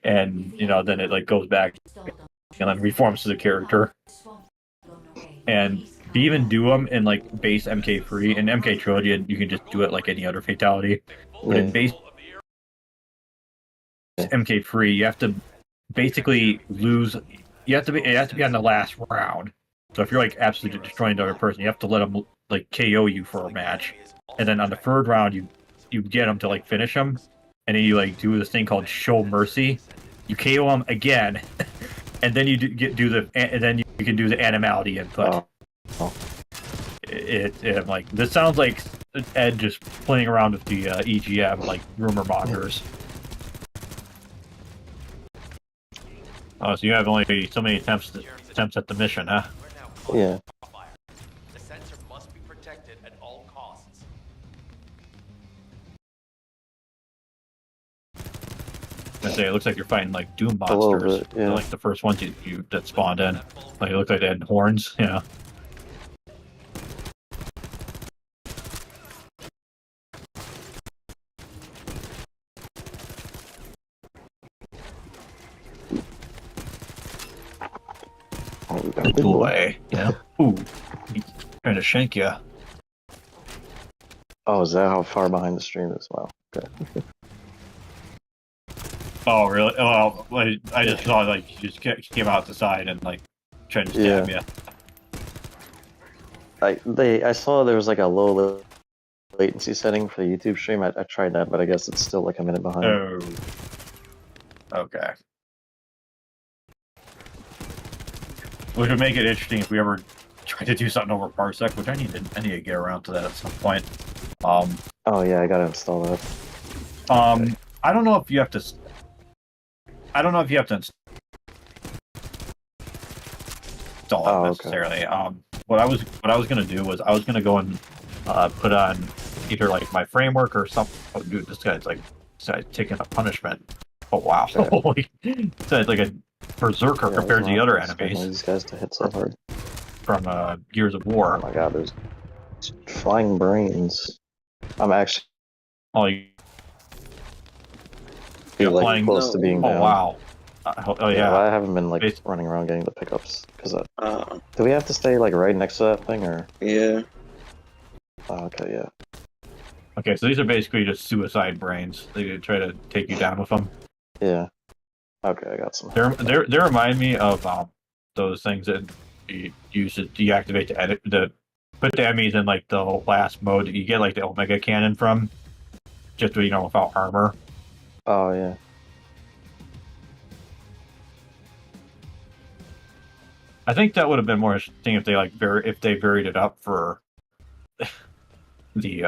And you know, then it like goes back and then reforms to the character. And to even do them in like base MK3 and MK Trilogy, you can just do it like any other fatality. But in base MK3, you have to basically lose. It has to be on the last round. So if you're like absolutely destroying the other person, you have to let them like KO you for a match, and then on the third round, you get them to like finish them, and then you like do this thing called Show Mercy. You KO them again, and then you then you can do the animality input. I'm like, this sounds like Ed just playing around with the EGM, like rumor mongers. Oh, so you have only so many attempts at the mission, huh? Yeah. The sensor must be protected at all costs. I say it looks like you're fighting like Doom monsters. Yeah. Like the first ones you that spawned in. Like it looked like they had horns, yeah. way, you know? Ooh, he's trying to shank you. Oh, is that how far behind the stream is? Wow. Okay. Oh, really? Oh, well, I just saw like he just came out the side and like tried to stab you. I saw there was like a low latency setting for the YouTube stream. I tried that, but I guess it's still like a minute behind. Oh. Okay. Which would make it interesting if we ever try to do something over Parsec, which I need to get around to that at some point. Oh yeah, I gotta install that. Okay. I don't know if you have to. I don't know if you have to install it necessarily. Okay. What I was gonna do was I was gonna go and put on either like my framework or something. Oh, dude, this guy's taking a punishment. Oh wow! Holy, it's like a berserker compared to the other enemies. These guys to hit so hard. From Gears of War. Oh my god, there's flying brains. I'm actually you're like flying close to being down. Oh wow! Oh yeah. Well, I haven't been like running around getting the pickups because do we have to stay like right next to that thing or? Yeah. Oh, okay, yeah. Okay, so these are basically just suicide brains. They try to take you down with them. Yeah. Okay, I got some. They remind me of those things that you use to deactivate the put the enemies in like the last mode that you get like the Omega Cannon from, just without armor. Oh yeah. I think that would have been more interesting if they if they varied it up for the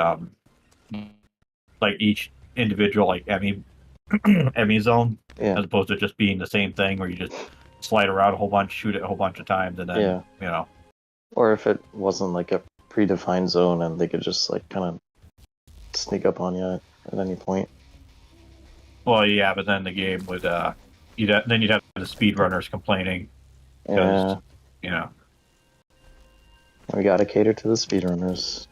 like each individual like Emmy zone, as opposed to just being the same thing where you just slide around a whole bunch, shoot it a whole bunch of times, and then Or if it wasn't like a predefined zone and they could just like kind of sneak up on you at any point. Well, yeah, but then the game would you'd have the speedrunners complaining because we gotta cater to the speedrunners.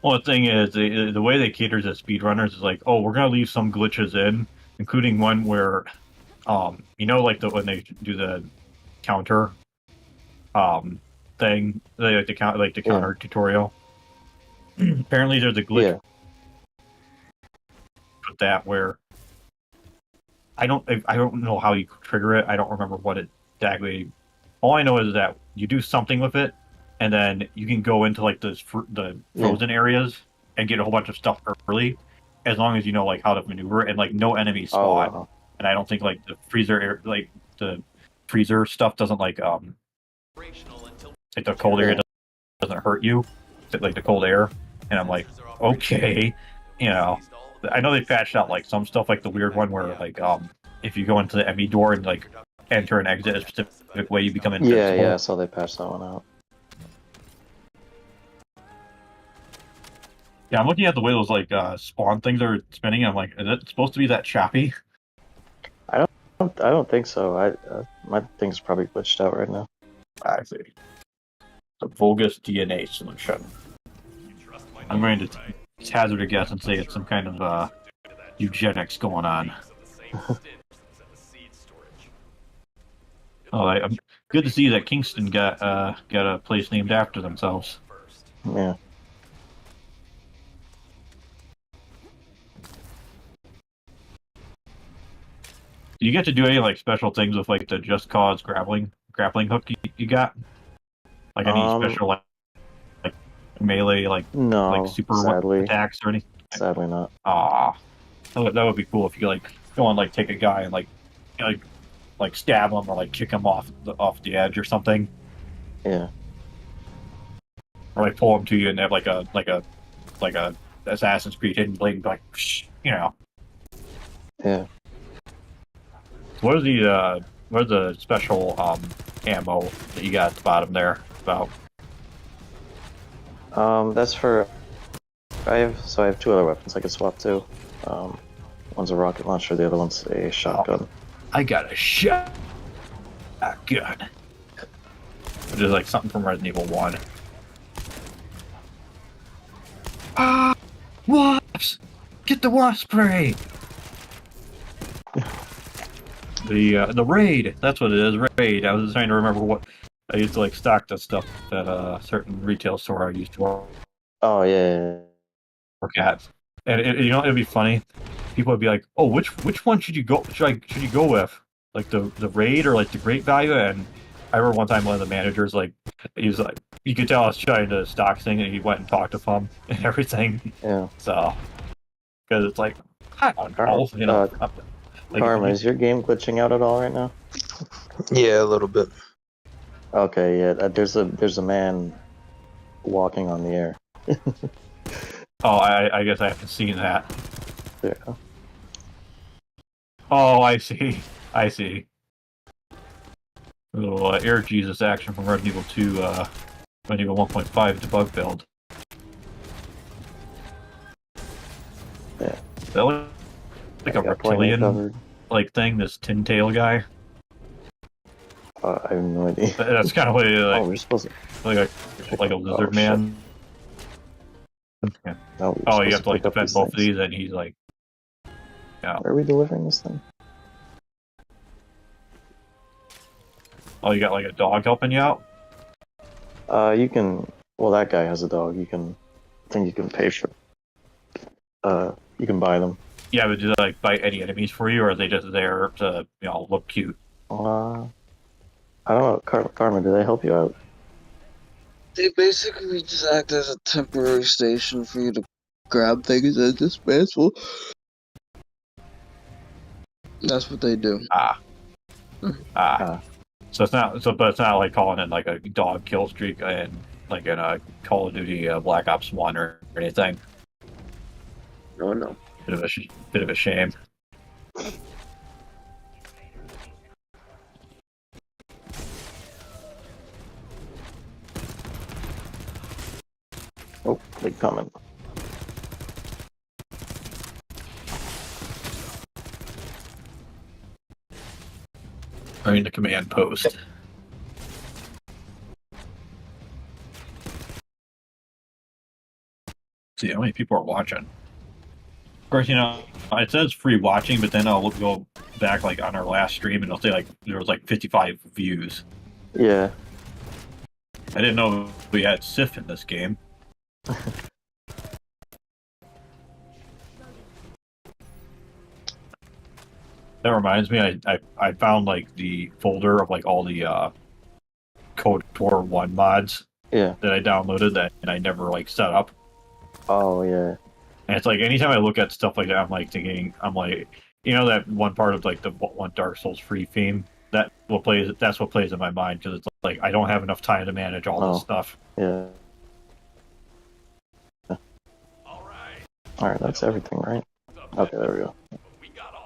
Well, the thing is, the way they cater to speedrunners is like, oh, we're gonna leave some glitches in, including one where, when they do the counter, thing, the counter tutorial. Apparently, there's a glitch with that where I don't know how you trigger it. I don't remember what it exactly. All I know is that you do something with it, and then you can go into like the frozen areas and get a whole bunch of stuff early, as long as you know like how to maneuver, and like no enemies spawn. Oh, wow. And I don't think like the freezer stuff doesn't like the cold area doesn't hurt you, like the cold air. And I'm like, okay, I know they patched out like some stuff, like the weird one where like if you go into the ME door and like enter and exit a specific way, you become invincible. Yeah, so they patched that one out. Yeah, I'm looking at the way those like spawn things are spinning. And I'm like, is it supposed to be that choppy? I don't think so. My thing's probably glitched out right now. I see. The Vulgus DNA solution. I'm going to hazard a guess and say it's some kind of eugenics going on. Oh, I'm good to see that Kingston got a place named after themselves. Yeah. Do you get to do any like special things with like the Just Cause grappling hook you got? Like any special like melee like super attacks or anything? Sadly not. Ah, that would be cool if you could like go and like take a guy and like stab him or like kick him off the edge or something. Yeah. Or like pull him to you and have like a Assassin's Creed hidden blade and be like, Yeah. What are the special ammo that you got at the bottom there about? That's for I have two other weapons I can swap to. One's a rocket launcher, the other one's a shotgun. I got a shotgun. Which is like something from Resident Evil 1. Ah! Wasps! Get the wasp spray! The raid. That's what it is. Raid. I was trying to remember what I used to like stock the stuff at a certain retail store I used to Oh yeah. work at. And you know, it'd be funny. People would be like, "Oh, which one should you go? Should you go with? Like the raid or like the great value?" And I remember one time one of the managers like he was like, you could tell I was trying to stock thing, and he went and talked to him and everything. Yeah. So because it's like I don't know, you know. Like, Karma, is your game glitching out at all right now? Yeah, a little bit. Okay, yeah. There's a man walking on the air. oh, I guess I haven't seen that. Yeah. Oh, I see. I see. A little Air Jesus action from Resident Evil 2, Resident Evil 1.5 debug build. Yeah. That look like a reptilian like thing, this tin tail guy. I have no idea. That's kind of what it, like, Oh, we're supposed to. like a lizard man. Yeah. No, Oh, you have to like defend both of these, and he's like, yeah. Where are we delivering this thing? Oh, you got like a dog helping you out? You can. Well, that guy has a dog. I think you can pay for. You can buy them. Yeah, but do they like bite any enemies for you, or are they just there to look cute? I don't know, Karma. Do they help you out? They basically just act as a temporary station for you to grab things and dismantle. That's what they do. So it's not. But it's not like calling it like a dog kill streak and like in a Call of Duty Black Ops 1 or anything. No. Bit of a shame. Oh, they coming. I mean, the command post. See how many people are watching. Of course, it says free watching, but then I'll go back like on our last stream and it'll say like there was like 55 views. Yeah. I didn't know we had Sif in this game. That reminds me, I found like the folder of like all the KOTOR 1 mods Yeah. that I downloaded and I never like set up. Oh yeah. And it's like anytime I look at stuff like that, I'm like that one part of like the one Dark Souls free theme that's what plays in my mind because it's like I don't have enough time to manage all this stuff. Yeah. All right, that's everything, right? Okay, there we go.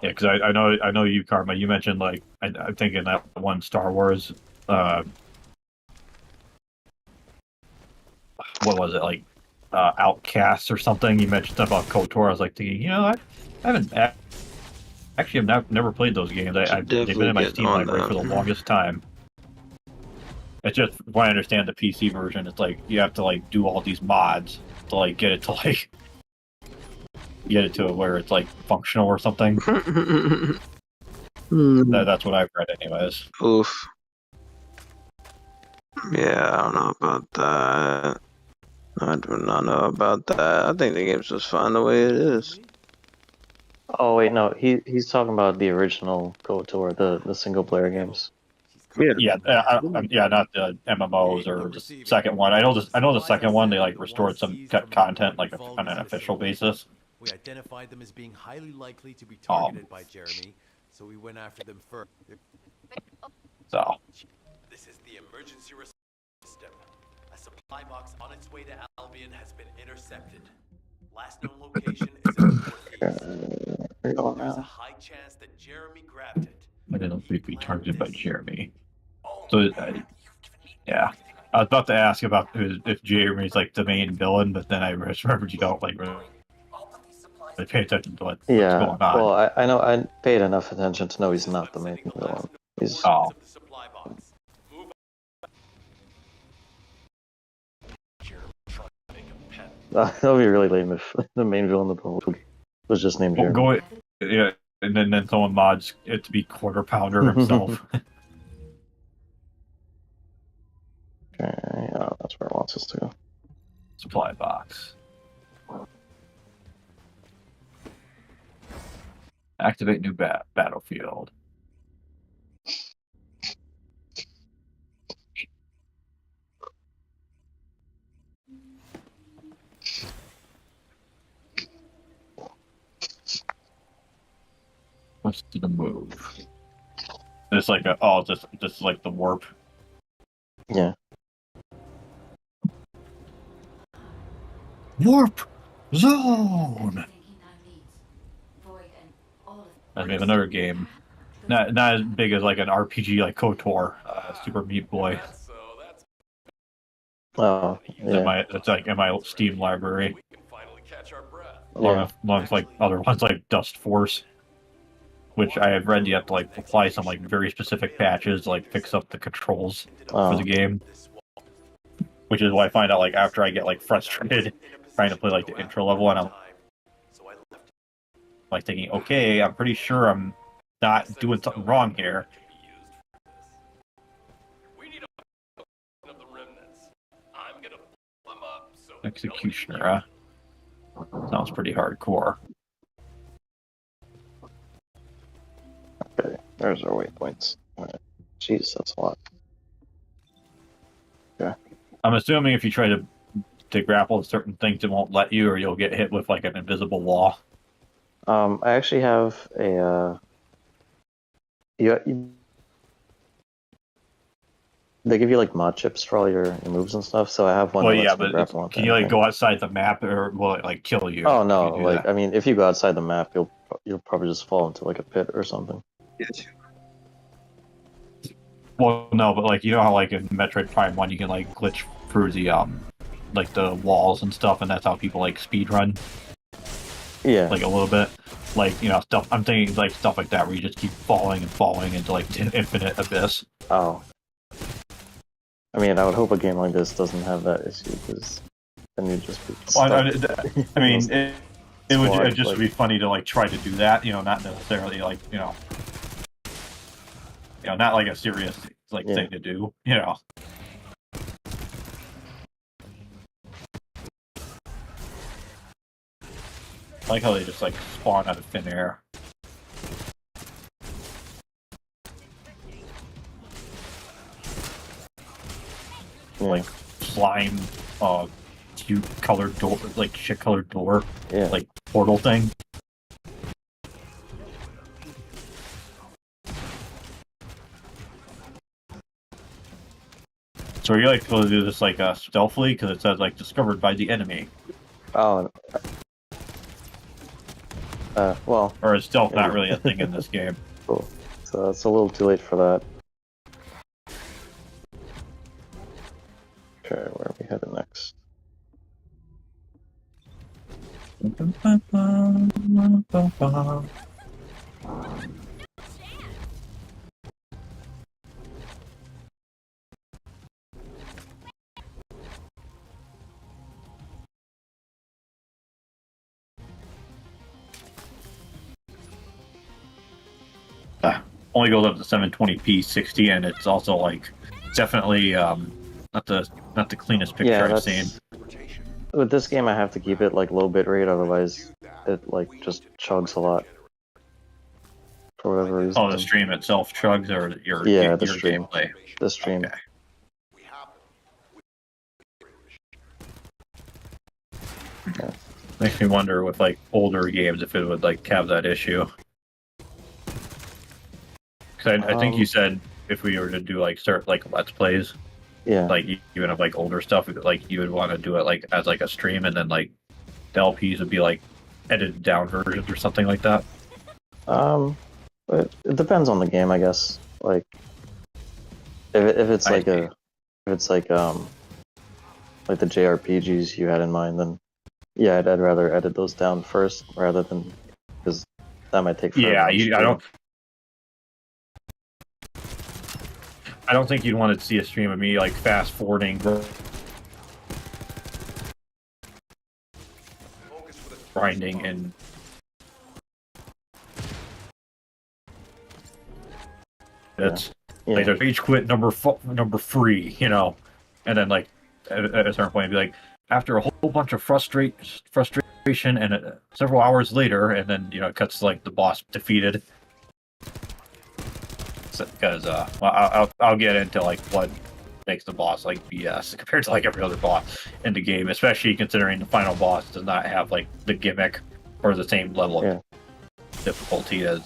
Yeah, because I know you, Karma. You mentioned like I think in that one Star Wars, what was it like, Outcast or something? You mentioned stuff about KOTOR. I was like thinking, I haven't actually I've never played those games. They've been in my Steam library for the longest time. It's just when I understand the PC version, it's like you have to like do all these mods to like get it to where it's like functional or something. That's what I've read anyways. Oof. Yeah, I don't know about that. I do not know about that. I think the game's just fine the way it is. Oh wait, no, he's talking about the original KOTOR, the single player games. Yeah, not the MMOs or the second one. I know the second one they like restored some content like on an official basis. We identified them as being highly likely to be targeted by Jeremy, so we went after them first. So This is the emergency response system. A supply box on its way to Albion has been intercepted. Last known location is in the northeast. Where you going There's a now? high chance that Jeremy grabbed it. I didn't think we targeted by Jeremy. So yeah, I was about to ask about if Jeremy's like the main villain, but then I remembered you don't like really pay attention to what's going on. Well, I know I paid enough attention to know he's not the main villain. He's that would be really lame if the main villain of the whole was just named Jeremy. and then someone mods it to be quarter pounder himself. Okay, oh, that's where it wants us to go. Supply box. Activate new battlefield. What's the move? It's like just like the warp. Yeah. Warp zone. Thinking time needs. Void and all of I mean, another game, not as big as like an RPG like KOTOR, Super Meat Boy. So that's Oh, yeah. It's like in my Steam library, we can finally catch our breath. Yeah. along with like other ones like Dust Force, which I have read you have to like apply some like very specific patches to like fix up the controls for Oh. the game. Which is why I find out like after I get like frustrated trying to play like the intro level, and I'm like thinking, okay, I'm pretty sure I'm not doing something wrong here. We need to of the remnants. I'm gonna pull them up so Executioner, sounds pretty hardcore. Okay, there's our waypoints. Alright. Jeez, that's a lot. Okay. I'm assuming if you try to grapple with certain things, it won't let you, or you'll get hit with like an invisible wall. I actually have a they give you like mod chips for all your moves and stuff, so I have one Well, that yeah, lets me but grapple on can you like anything. go outside the map, or will it like kill you? Oh if no, you do like that? I mean, if you go outside the map, you'll probably just fall into like a pit or something. Well, no, but like you know how like in Metroid Prime 1 you can like glitch through the like the walls and stuff, and that's how people like speed run Yeah. like a little bit. Like, you know, stuff I'm thinking like stuff like that where you just keep falling and falling into like infinite abyss. Oh. I mean, I would hope a game like this doesn't have that issue, because then you'd just be stuck. Well, I mean, it would Squad, just like- be funny to like try to do that, you know, not necessarily like not like a serious like Yeah. thing to do, you know. I like how they just like spawn out of thin air. Yeah. Like slime, cute colored door, like shit colored door, Yeah. like portal thing. So are you like supposed to do this like stealthily because it says like discovered by the enemy, Oh. Well, or is stealth not maybe. really a thing in this game? Cool. So it's a little too late for that. Okay, where are we headed next? Only goes up to 720p 60, and it's also like definitely not the cleanest picture Yeah, I've that's seen. with this game. I have to keep it like low bit rate, otherwise it like just chugs a lot for whatever reason. Oh, the stream itself chugs, or your Yeah, the your stream. gameplay. The stream. Okay. Makes me wonder with like older games if it would like have that issue. Because I think you said if we were to do like start like let's plays, Yeah. like even of like older stuff, like you would want to do it like as like a stream, and then like the LPs would be like edited down versions or something like that. It depends on the game, I guess. Like, if it's like if it's like the JRPGs you had in mind, then yeah, I'd rather edit those down first rather than, because that might take forever. Yeah, on stream. I don't think you'd want to see a stream of me like fast forwarding, grinding, and It's Yeah. like there's each quit number 3, you know, and then like at a certain point, it'd be like after a whole bunch of frustration, and several hours later, and then you know it cuts to, like the boss defeated. Because well, I'll get into like what makes the boss like BS compared to like every other boss in the game, especially considering the final boss does not have like the gimmick or the same level of difficulty as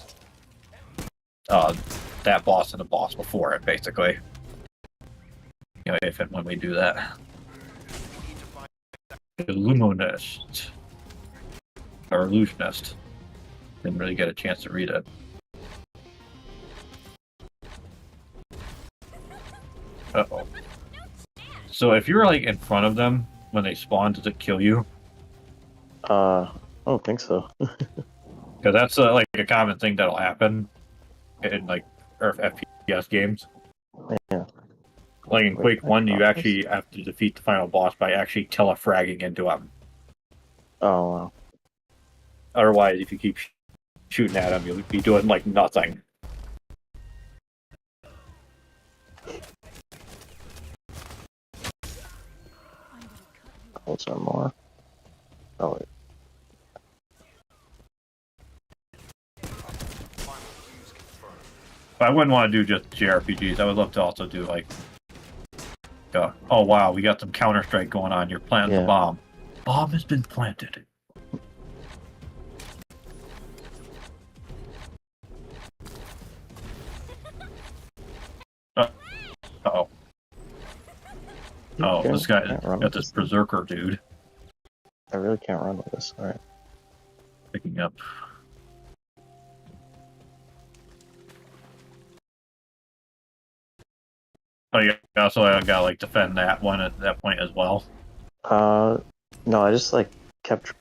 that boss and the boss before it, basically. You know, if and when we do that. Illuminist. Or Illusionist. Didn't really get a chance to read it. Uh-oh. So if you're like in front of them when they spawn, does it kill you? I don't think so. Because that's like a common thing that'll happen in like FPS games. Yeah. Like in Quake 1, you Xbox. actually have to defeat the final boss by actually telefragging into him. Oh wow. Otherwise, if you keep shooting at him, you'll be doing like nothing. What's there more? Oh wait. But I wouldn't want to do just JRPGs. I would love to also do like, oh wow, we got some Counter-Strike going on. You're planting the bomb. Bomb has been planted. Uh-oh. Oh, this guy got this berserker dude. I really can't run with this. Alright. Picking up. Oh, yeah, also I gotta like defend that one at that point as well. No, I just like kept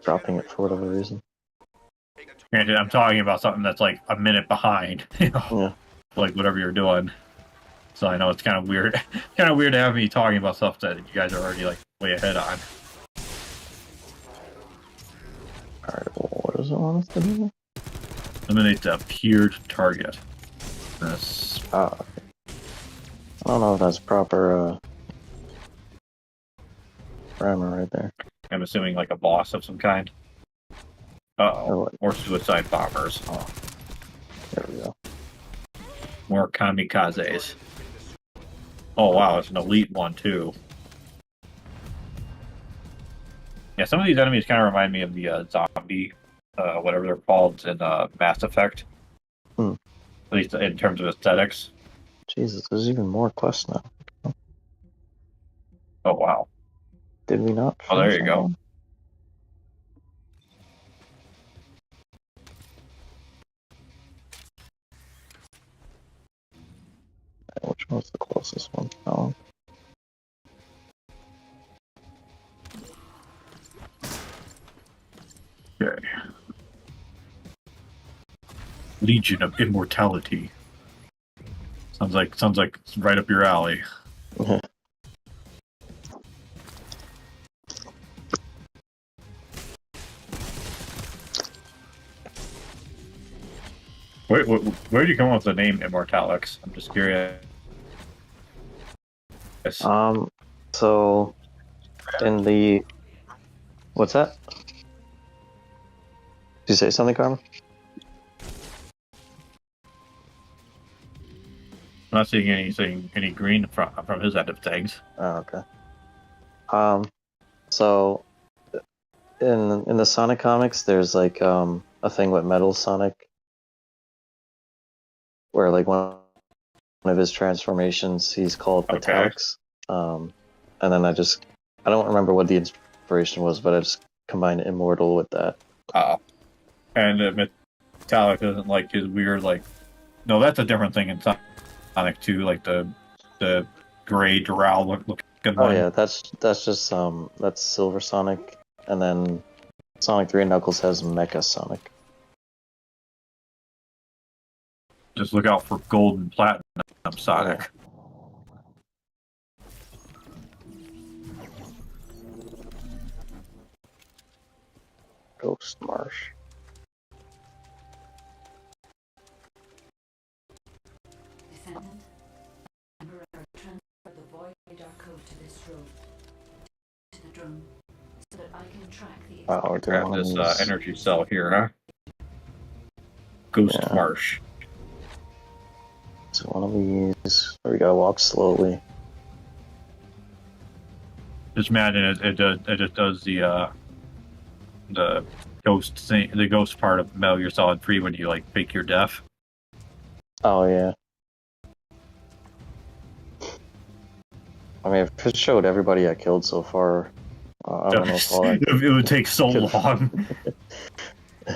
dropping it for whatever reason. Granted, I'm talking about something that's like a minute behind, you know, Yeah. like whatever you're doing. So I know it's kind of weird, kind of weird to have me talking about stuff that you guys are already like way ahead on. Alright, well, what does it want us to do? Eliminate the appeared target. This. I don't know if that's proper grammar right there. I'm assuming like a boss of some kind. Uh-oh. More suicide bombers. Oh. There we go. More kamikazes. Oh wow, it's an elite one too. Yeah, some of these enemies kind of remind me of the zombie, whatever they're called in Mass Effect. At least in terms of aesthetics. Jesus, there's even more quests now. Oh wow. Did we not? Oh, there you go. One? Which one's the closest one? Oh. Okay. Legion of Immortality. Sounds like it's right up your alley. Wait, where did you come up with the name Immortalix? I'm just curious. So in the what's that? Did you say something, Carmen? I'm not seeing any green from his end of things. Oh, okay. So in the Sonic comics, there's like a thing with Metal Sonic, where like one of his transformations, he's called Metallics. And then I don't remember what the inspiration was, but I just combined Immortal with that. And Metallic isn't like his weird like. No, that's a different thing in Sonic 2, like the gray Doral looking one. Oh yeah, that's just that's Silver Sonic, and then Sonic 3 Knuckles has Mecha Sonic. Just look out for gold and platinum Sonic. Yeah. Ghost Marsh. our code to this room. To the drone, so that I can track the. Oh, we're doing Grab one of this these. energy cell here, huh? Ghost Yeah. Marsh. So one of these. We gotta walk slowly. Just imagine it just does the ghost thing, the ghost part of Metal Gear Solid 3 when you like fake your death. Oh yeah. I mean, if it showed everybody I killed so far, I don't know if all that. It would take so could- long.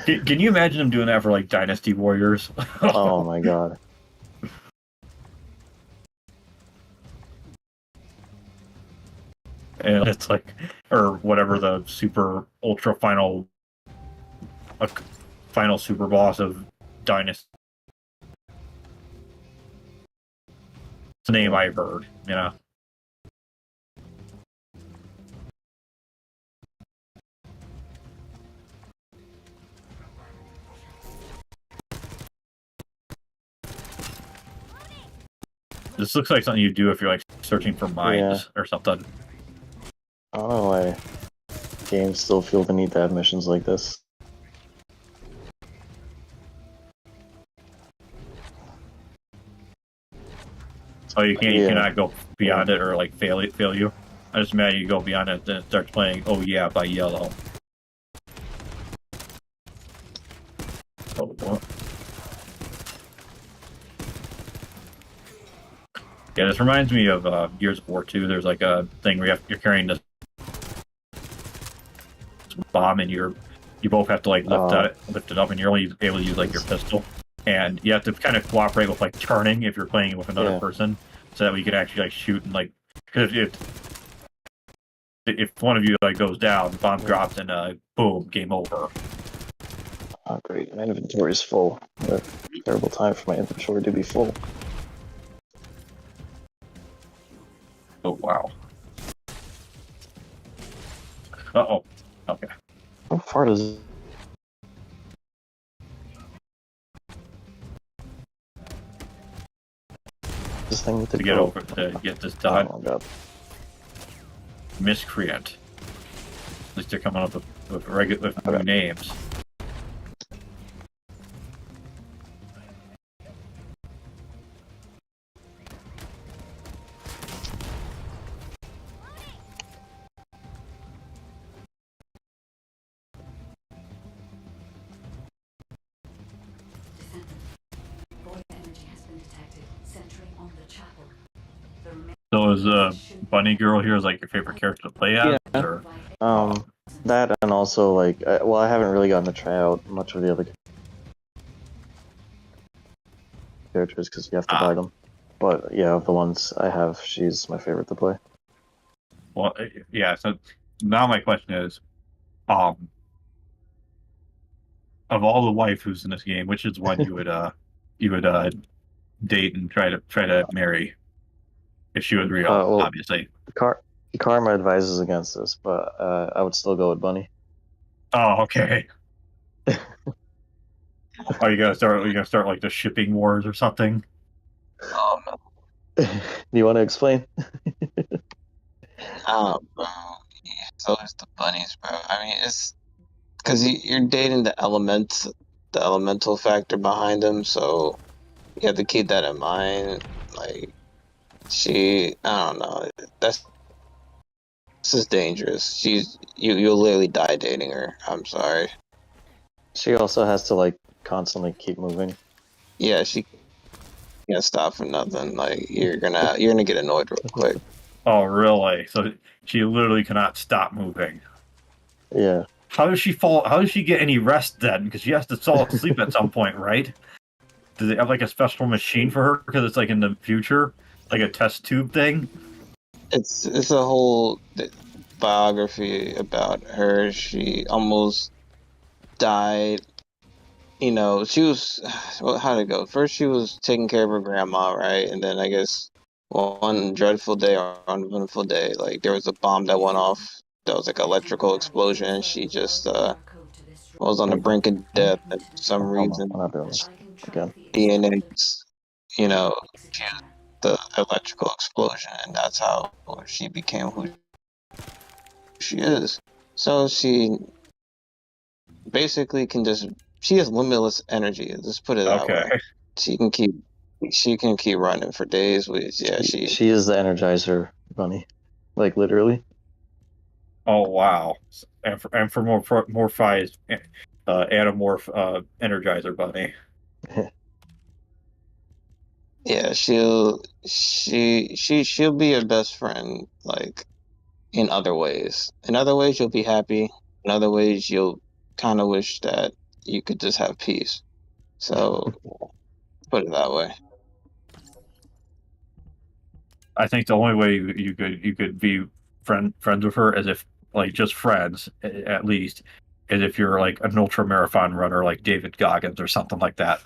Can you imagine them doing that for like Dynasty Warriors? Oh my god. And it's like, or whatever the super ultra final, final super boss of Dynasty. It's a name I've heard, you know. This looks like something you do if you're like searching for mines or something. I don't know why games still feel the need to have missions like this. Oh, you cannot go beyond it or like fail you. I just imagine you go beyond it, then it starts playing "Oh Yeah" by Yellow. Oh, what? Yeah, this reminds me of Gears of War 2. There's like a thing where you're carrying this bomb and you both have to like lift it up, and you're only able to use like your pistol, and you have to kind of cooperate with like turning if you're playing with another person, so that we can actually like shoot and like, because if one of you like goes down, the bomb drops and boom, game over. Oh great, my inventory is full. What a terrible time for my inventory to be full. Oh wow. Uh-oh. Okay. How far does this thing need to get go? over to get this done? Oh my god. Miscreant. At least they're coming up with new names. So is Bunny Girl here is like your favorite character to play as? Yeah. Or? That and also like, well, I haven't really gotten to try out much of the other characters because you have to buy them. But yeah, of the ones I have, she's my favorite to play. Well, yeah. So now my question is, of all the waifus in this game, which is one you would date and try to marry if she was real, Well, obviously. Karma advises against this, but I would still go with Bunny. Oh, okay. Oh, you gotta start like the shipping wars or something. Oh no. Do you want to explain? Oh, bro. Yeah, it's always the bunnies, bro. I mean, it's because you're dating the elemental factor behind them, so you have to keep that in mind. Like, I don't know. This is dangerous. You'll literally die dating her. I'm sorry. She also has to like constantly keep moving. Yeah, she can't stop for nothing. Like, you're gonna get annoyed real quick. Oh, really? So she literally cannot stop moving. Yeah. How does she fall? How does she get any rest then? Because she has to fall asleep at some point, right? Do they have like a special machine for her? Because it's like in the future, like a test tube thing. It's a whole biography about her. She almost died. You know, she was, well, how'd it go? First, she was taking care of her grandma, right? And then I guess one dreadful day or uneventful day, like there was a bomb that went off. That was like an electrical explosion. And she just was on the brink of death, and for some reason, I'm not doing this again. DNA, you know, the electrical explosion, and that's how she became who she is. So she basically can just she has limitless energy. Just put it that Okay. way. She can keep running for days. Which yeah, She is the Energizer bunny, like literally. Oh wow. And for more morphized Animorph Energizer Bunny. yeah, she'll be your best friend, like in other ways. In other ways you'll be happy. In other ways you'll kind of wish that you could just have peace. So put it that way. I think the only way you could be friends with her as if like just friends at least is if you're like an ultra marathon runner like David Goggins or something like that.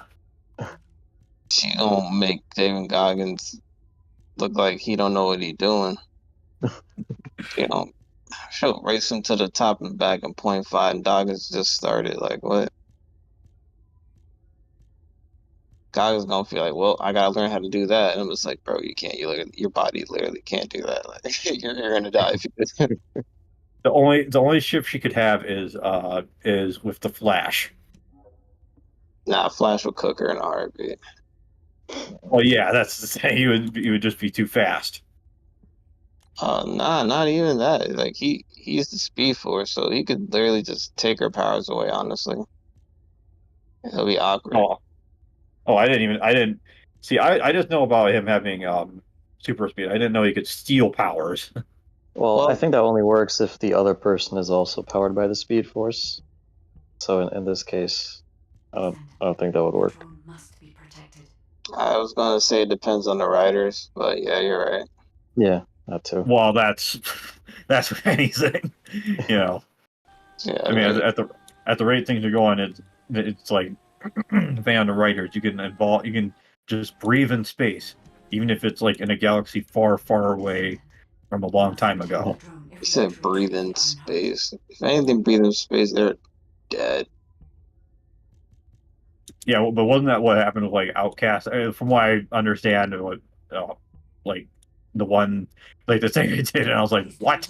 She gonna make David Goggins look like he don't know what he doing. You know, she'll race him to the top and back in .5, and Goggins just started. Like what? Goggins gonna feel like, well, I gotta learn how to do that. And I'm just like, bro, you can't. You look, your body literally can't do that. Like you're gonna die if you do. The only shift she could have is with the Flash. Nah, Flash will cook her in a heartbeat. Well, yeah, that's the thing. He would just be too fast. Nah, not even that. Like he's the Speed Force, so he could literally just take her powers away. Honestly, it'll be awkward. Oh, I didn't see. I just know about him having super speed. I didn't know he could steal powers. Well, I Well, think that only works if the other person is also powered by the Speed Force. So in this case, I don't think that would The work. drone must be protected. I was gonna say it depends on the writers, but yeah, you're right. Yeah, that too. Well, that's anything, you know. Yeah, I mean, at the rate things are going, it's like depending on the writers, you can just breathe in space, even if it's like in a galaxy far, far away from a long time ago. you said breathe in space. If anything breathe in space, they're dead. Yeah, but wasn't that what happened with like Outcast? From what I understand, what like the one like the thing they did, and I was like, what?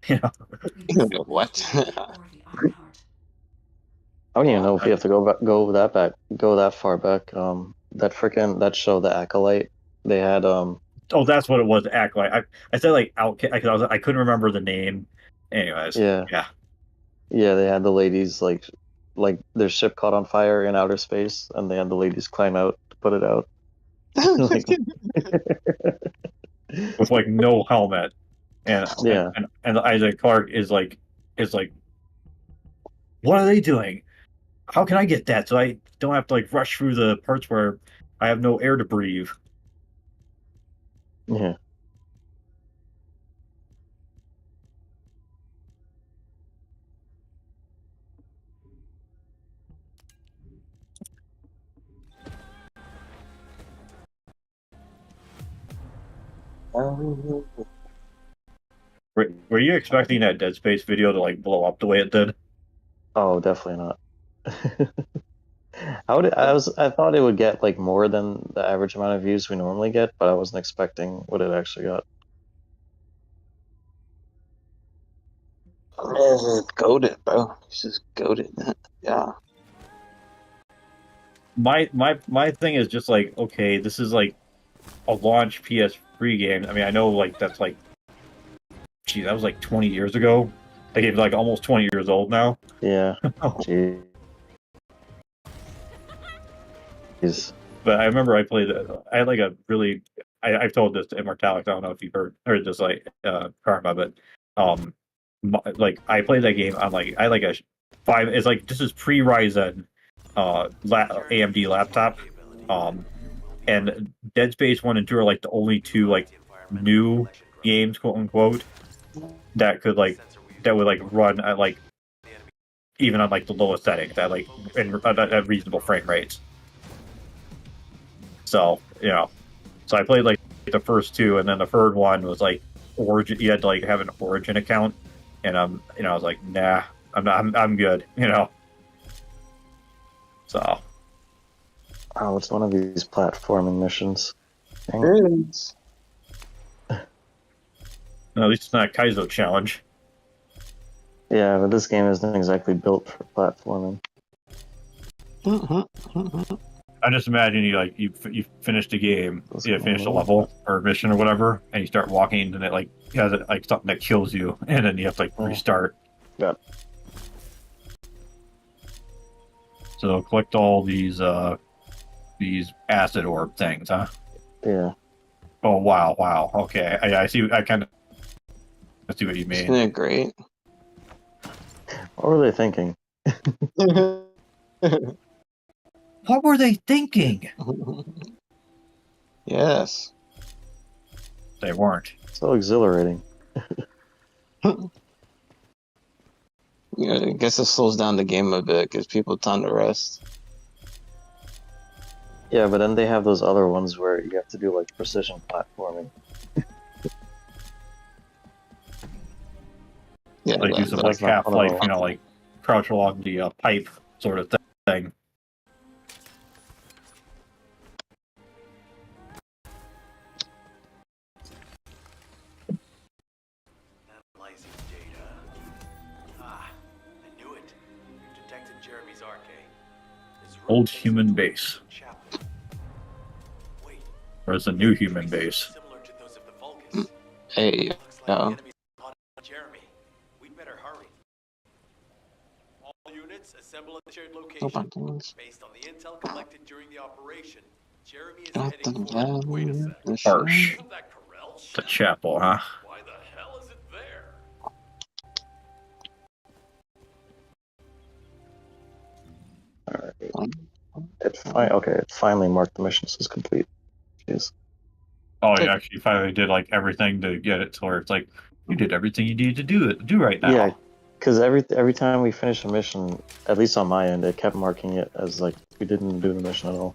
You know, What? I don't even know if we have to go that far back. That show, The Acolyte, they had oh, that's what it was. Act like I said like Outcast because I couldn't remember the name. Anyways, yeah, yeah. yeah, they had the ladies like their ship caught on fire in outer space, and they had the ladies climb out to put it out. Like, With like no helmet, and yeah, and Isaac Clarke is like, what are they doing? How can I get that so I don't have to like rush through the parts where I have no air to breathe? yeah. Were you expecting that Dead Space video to like blow up the way it did? Oh, definitely not. I thought it would get like more than the average amount of views we normally get, but I wasn't expecting what it actually got. Man, goaded, bro. He's just goaded. Yeah. My thing is just like, okay, this is like a launch PS3 game. I mean, I know like that's like, gee, that was like 20 years ago. The game's like almost 20 years old now. Yeah. Jeez. But I remember I played. I had like a really. I've told this to Immortalix. I don't know if you've heard this like Karma, but like I played that game on like I had like a 5. It's like this is pre Ryzen AMD laptop. And Dead Space 1 and 2 are like the only two like new games, quote unquote, that would like run at like even on like the lowest settings at like at reasonable frame rates. So so I played like the first two, and then the third one was like Origin. You had to like have an Origin account, and I was like, nah, I'm good, So. Oh, it's one of these platforming missions. Dang. There it is. No, at least it's not a Kaizo challenge. Yeah, but this game isn't exactly built for platforming. I just imagine you finish the game, That's you finish the cool. level or mission or whatever, and you start walking, and it like has like something that kills you, and then you have to like Oh. restart. Got So collect all these acid orb things, huh? yeah. Oh wow. Okay, I see. I kind of see what you Isn't mean. it great? What were they thinking? What were they thinking? Yes. They weren't. So exhilarating. Yeah, I guess it slows down the game a bit, gives people time to rest. Yeah, but then they have those other ones where you have to do like precision platforming. Yeah, Like do some like that's not fun at Half-Life, all. you know, like crouch along the pipe sort of thing. Analyzing data. Ah, I knew it. You've detected Jeremy's arcade. His room Old takes you human to a base. chapel. Wait, Or it's a new human base. similar to those of the Vulcus. Hey, Looks like no. the enemy's on Jeremy. We'd better hurry. All units assemble at the shared location. Based on the intel collected during the operation, Jeremy is heading for. Wait a sec. Harsh. Isn't that Corel The ship? chapel, huh? Why the hell is it there? Okay, it finally marked the mission as complete. Jeez. Oh, you actually finally did like everything to get it to where it's like you did everything you needed to do right now. Yeah, because every time we finished a mission, at least on my end, it kept marking it as like we didn't do the mission at all.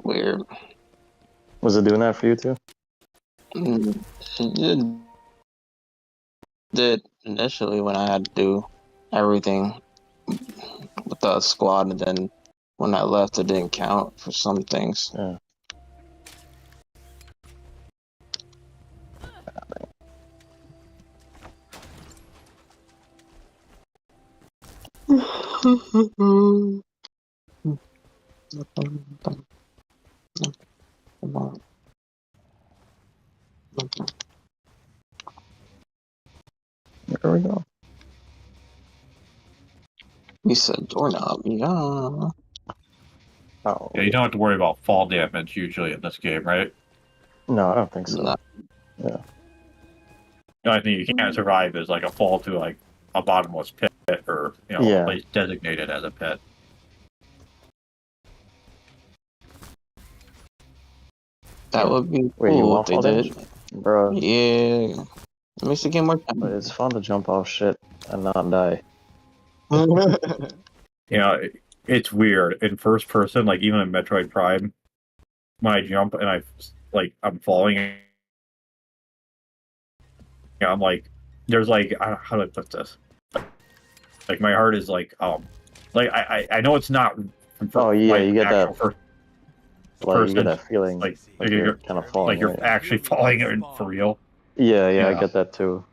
Weird. Was it doing that for you too? It did initially when I had to do everything with the squad, and then when I left, it didn't count for some things. Yeah. There we go. You said doorknob, yeah. Oh, Yeah, you don't have to worry about fall damage usually in this game, right? no, I don't think so. Nah. Yeah. The only thing you can't survive is like a fall to like a bottomless pit or a Yeah. place designated as a pit. That would be Wait, you cool want if fall they damage? did. Bruh, Yeah. It makes the game more but it's fun to jump off shit and not die. It's weird in first person, like even in Metroid Prime, when I jump and I'm falling. I'm like, there's like, how do I put this? Like my heart is like I know it's not. Oh yeah, you get that. First Like you get person, that feeling like you're kind of falling. like you're right? actually falling for real. Yeah, I Yeah. get that too.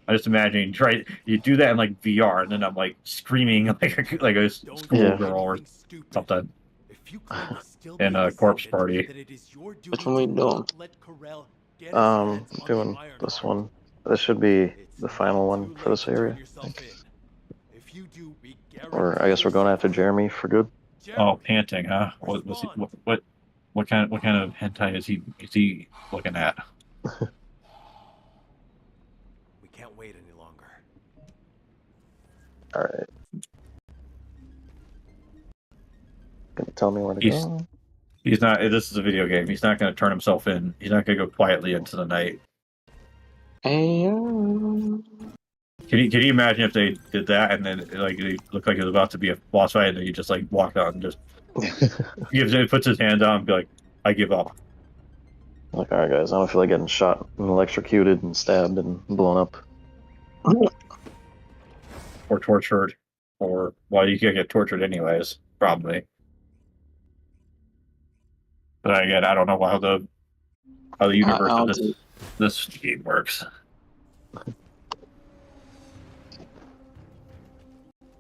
I just imagine you do that in like VR, and then I'm like screaming like a schoolgirl or something in a corpse party. Which one we doing? Doing this one. This should be the final one for this area. I think. Or I guess we're going after Jeremy for good. Oh, panting, huh? What kind of hentai is he looking at? We can't wait any longer. All right. Gonna tell me where to He's- go. He's not. This is a video game. He's not going to turn himself in. He's not going to go quietly into the night. Hey, Can you imagine if they did that and then like they looked like it was about to be a boss fight and then he just like walked out and just puts his hands out and be like, I give up. Like, all right, guys, I don't feel like getting shot and electrocuted and stabbed and blown up. Or tortured. Or well, you can get tortured anyways, probably. But again, I don't know how the universe I'll of do. this game works.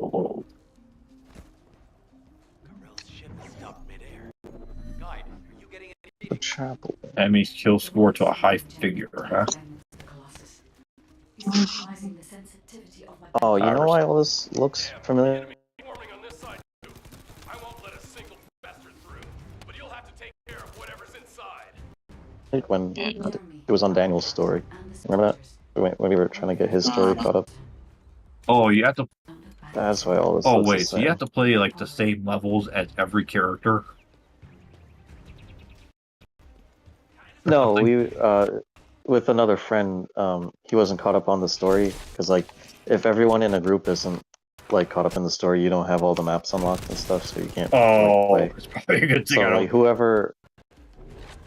Oh, Corell's ship is stopped midair. Guide, are you getting any The reading? chapel. enemy's kill score to a high figure, huh? Colossus. He's compromising the sensitivity of my Oh, you know Ours. why all this looks Yeah, the familiar? enemy forming on this side too. I won't let a single bastard through, but you'll have to take care of whatever's inside. When Yeah. it was on Daniel's story. Remember that? When we were trying to get his story caught up. Oh, you have to. That's why all this Oh looks the wait, so you have same. to play like the same levels as every character. No, Something? we with another friend, he wasn't caught up on the story because like if everyone in a group isn't like caught up in the story, you don't have all the maps unlocked and stuff, so you can't Oh, play. it's probably a good thing So I like don't.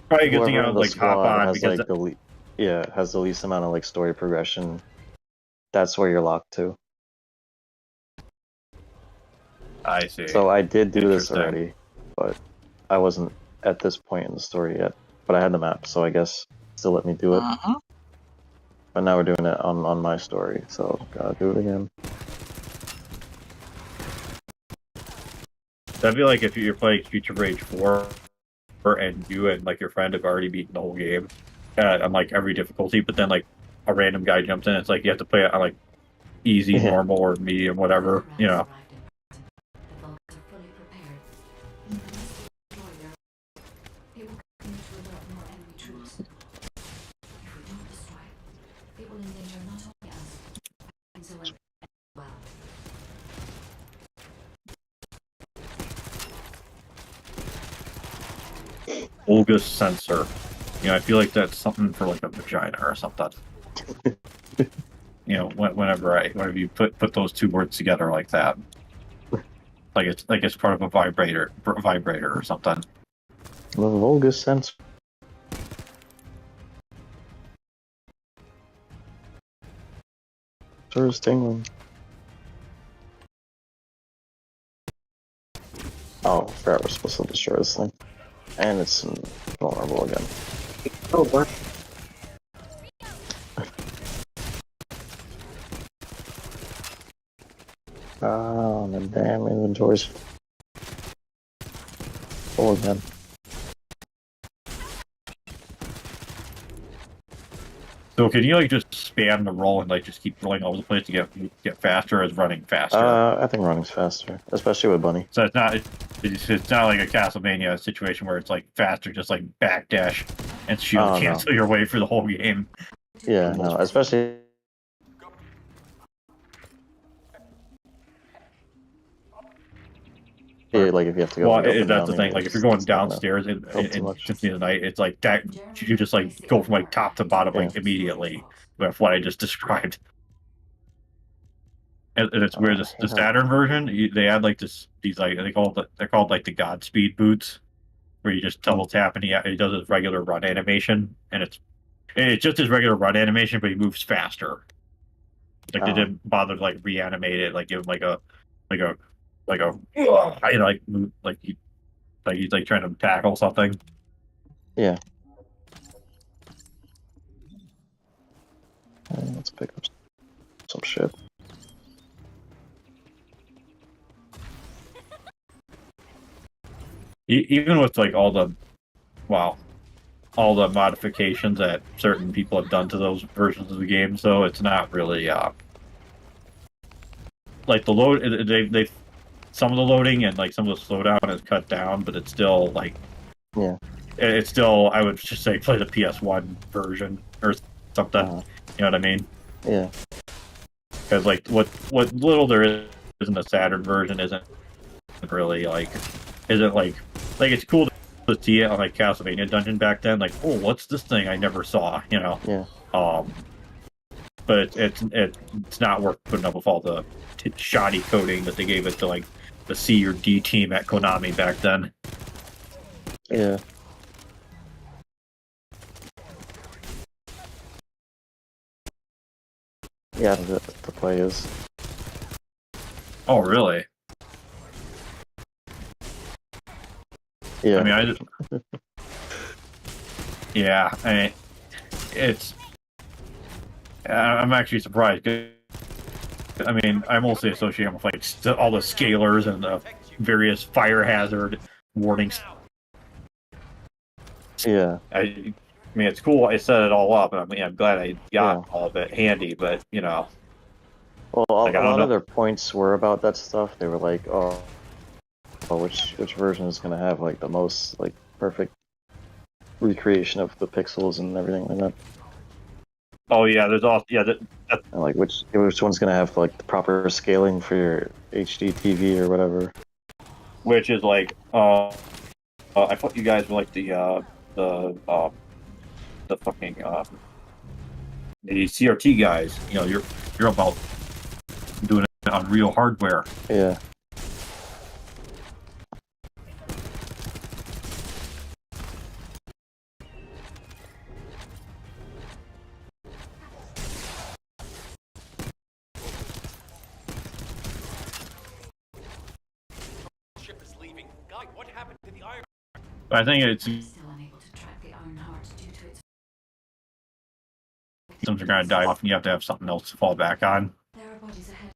Probably a good thing I whoever in don't the like hop squad on has because like has the least amount of like story progression, that's where you're locked to. I see. So I did do this Interesting. already, but I wasn't at this point in the story yet. But I had the map, so I guess still let me do it. But now we're doing it on my story, so gotta do it again. That'd be like if you're playing Future Rage 4 and you and like your friend have already beaten the whole game on like every difficulty, but then like a random guy jumps in. It's like you have to play it on like easy, Yeah. normal, or medium, whatever. You know. The Vulcans are fully prepared. Unless they destroy their... They will continue to alert more enemy troops. If we don't destroy, they will endanger not only us, and so as well. Olga's sensor. You know, I feel like that's something for like a vagina or something. You know, whenever you put those two words together like that, like it's part of a vibrator or something. The Volga sense. Sure is tingling. Oh, I forgot we're supposed to destroy this thing. And it's vulnerable again. Oh, what? Oh, the damn inventory's full again. So can you like just spam the roll and like just keep rolling all over the place to get faster as running faster? I think running's faster, especially with Bunny. So it's not like a Castlevania situation where it's like faster, just like backdash and shield Oh, no. cancel your way through the whole game. Yeah, no, especially. Yeah, like if you have to go Well, like, up and that's down, the thing. Like if you're going downstairs in too much. Symphony of the Night, it's like that. You just like go from like top to bottom like immediately with what I just described. And it's weird. The Saturn version, they add like these like they're called like the Godspeed boots, where you just double tap and he does his regular run animation, and it's just his regular run animation, but he moves faster. Like they didn't bother to like reanimate it, like give him like a you know, like move, like he's like trying to tackle something. Yeah. Let's pick up some shit. Even with like all the modifications that certain people have done to those versions of the game, so it's not really like the load. They some of the loading and like some of the slowdown is cut down, but it's still like it's still, I would just say, play the PS1 version or something. You know what I mean? Yeah. Because like what little there is in the Saturn version isn't really like it's cool to see it on like Castlevania Dungeon back then. Like, oh, what's this thing I never saw? You know. Yeah. But it's not worth putting up with all the shoddy coding that they gave it to like the C or D team at Konami back then. Yeah. Yeah, the play is. Oh, really? Yeah. I mean, Yeah, I mean, it's. I'm actually surprised. 'Cause, I mean, I mostly associate them with like all the scalers and the various fire hazard warnings. Yeah. I mean, it's cool. I set it all up. I mean, I'm glad I got Yeah. all of it handy, but you know, Well, like a I don't lot of know. their points were about that stuff. They were like, which version is gonna have like the most like perfect recreation of the pixels and everything like that, Oh yeah, there's also and like which one's gonna have like the proper scaling for your HD TV or whatever. which is like I thought you guys were like the fucking the CRT guys. You know, you're about doing it on real hardware. Yeah. Ship is leaving. Guy, what happened to the iron? But I think it's I'm still unable to track the Ironheart due to its. systems are gonna die off, and you have to have something else to fall back on. There are bodies ahead.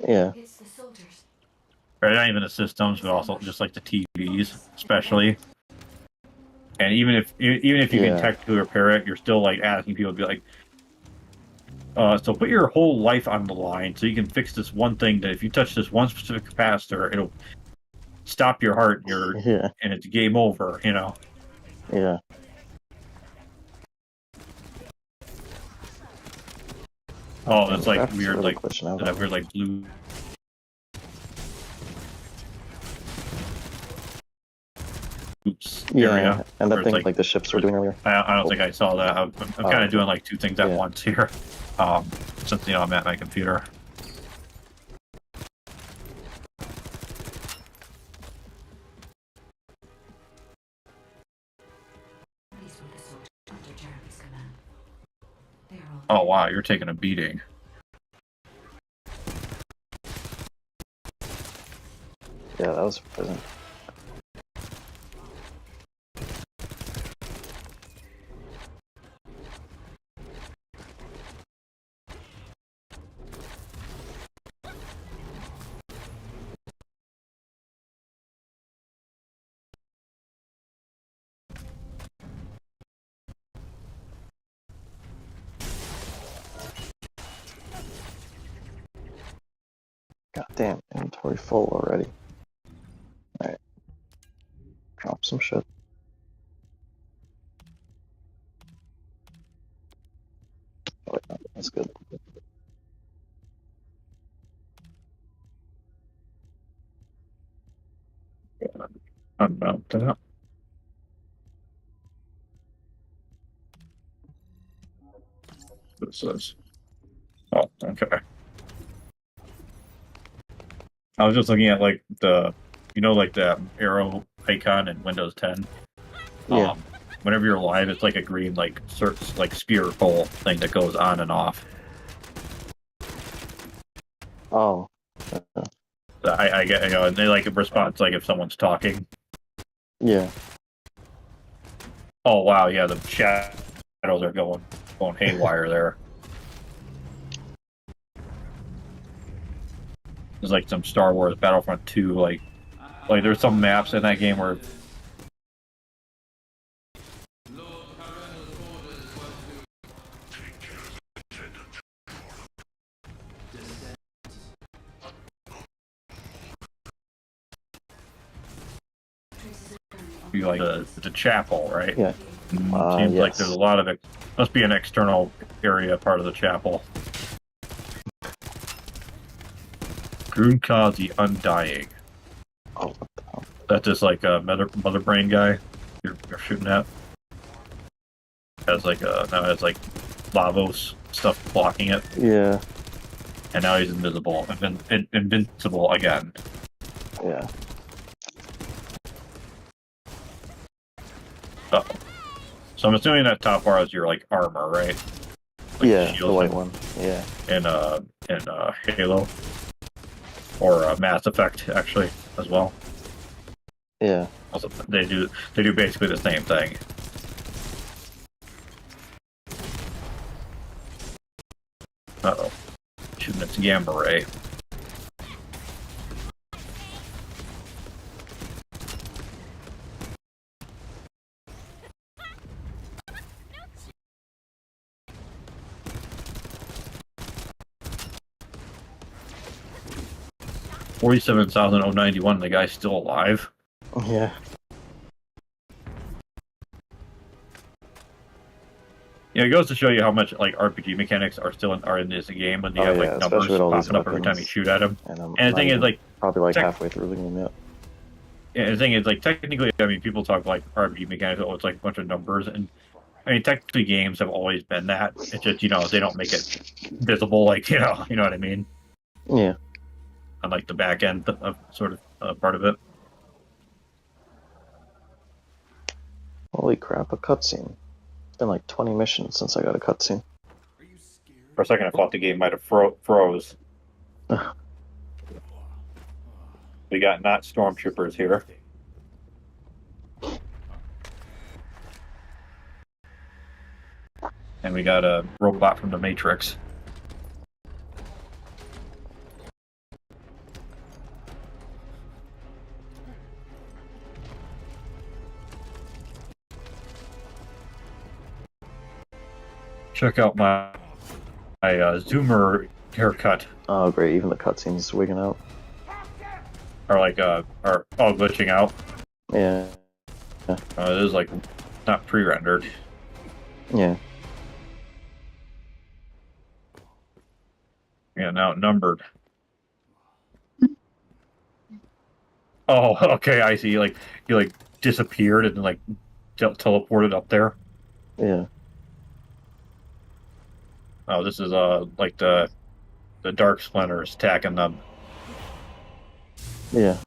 Yeah. It's the soldiers. Right, not even the systems, but also just like the TVs, especially. And even if you Yeah. can technically repair it, you're still like asking people to be like, so put your whole life on the line so you can fix this one thing that if you touch this one specific capacitor, it'll stop your heart and Yeah. and it's game over, you know. Yeah. Oh, it's like Graphics are weird, really like glitching out. that weird, like blue. Oops. Yeah, Area, and where that it's thing like the ships were doing earlier. I don't think I saw that. I'm kind of doing like two things at Yeah. once here, since you know I'm at my computer. These were the soldiers under Jeremy's command. They are all. Oh wow, you're taking a beating. Yeah, that was surprising. God damn, inventory full already. Alright. Drop some shit. Oh, wait, no, that's good. Unmount that. This is. Oh, okay. I was just looking at like like the arrow icon in Windows 10. Yeah. Whenever you're live, it's like a green like spear pole thing that goes on and off. Oh. I get, you know, and they like a response like if someone's talking. Yeah. Oh wow, yeah, the shadows are going haywire there. There's like some Star Wars Battlefront 2, like there's some maps in that game where you like the chapel, right? Yeah. Seems like Yes. there's a lot of it. Must be an external area part of the chapel. Grunka the Undying. Oh, what the hell? That's just like a mother brain guy you're shooting at. Has like now has like Lavos stuff blocking it, Yeah. and now he's invisible. Invincible again. Yeah. Oh. So I'm assuming that top bar is your like armor, right? Like Yeah, the shield white thing one. Yeah. in Halo or Mass Effect actually as well. Yeah. Also, they do basically the same thing. Uh-oh. Shooting its gamma ray. $47,091. The guy's still alive. Yeah. Yeah, it goes to show you how much like RPG mechanics are in this game when you have like numbers especially with all these popping up every time you weapons. shoot at them. And I'm And the not thing is, even like, probably like halfway through the game yet. yeah, the thing is, like, technically, I mean, people talk like RPG mechanics, oh, it's like a bunch of numbers, and I mean, technically, games have always been that. It's just, you know, they don't make it visible, like, you know what I mean? Yeah. On like the back end of sort of part of it. Holy crap, a cutscene. It's been like 20 missions since I got a cutscene. For a second, I thought the game might have froze. We got not stormtroopers here. And we got a robot from the Matrix. Check out my Zoomer haircut. Oh great, even the cutscenes wigging out. Are like are all glitching out. Yeah. It is like not pre-rendered. Yeah. Yeah, now numbered. Oh, okay, I see. Like he like disappeared and like teleported up there. Yeah. Oh, this is like the dark splinters attacking them. Yeah.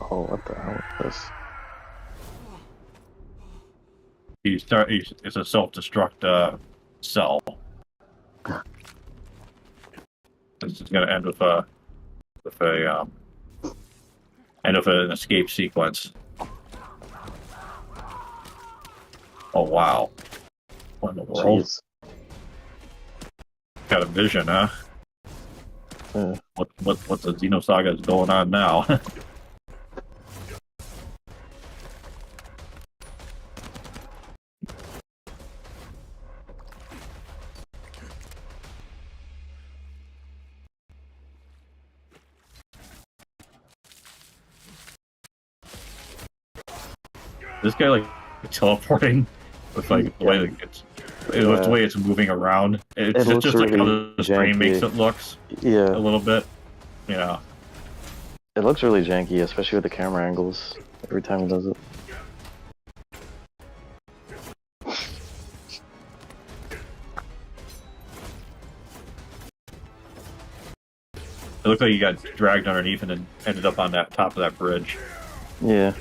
Oh, what the hell is this? It's a self-destruct cell. This is gonna end with an escape sequence. Oh wow! What in the world? Jeez. Got a vision, huh? Yeah. What the Xenosaga is going on now? This guy like teleporting with like the way that the way it's moving around. It's looks just like how really the frame janky. makes it looks Yeah. a little bit. You know. It looks really janky, especially with the camera angles every time he does it. It looked like he got dragged underneath and then ended up on that top of that bridge. Yeah.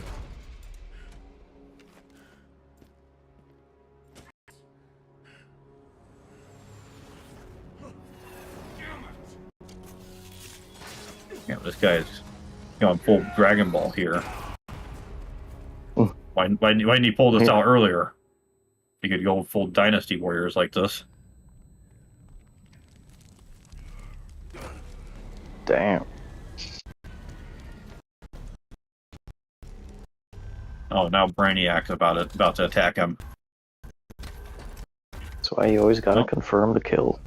Yeah, this guy is going full Dragon Ball here. Mm. Why didn't he pull this out earlier? He could go full Dynasty Warriors like this. Damn. Oh, now Brainiac's about to attack him. That's why you always gotta confirm the kill.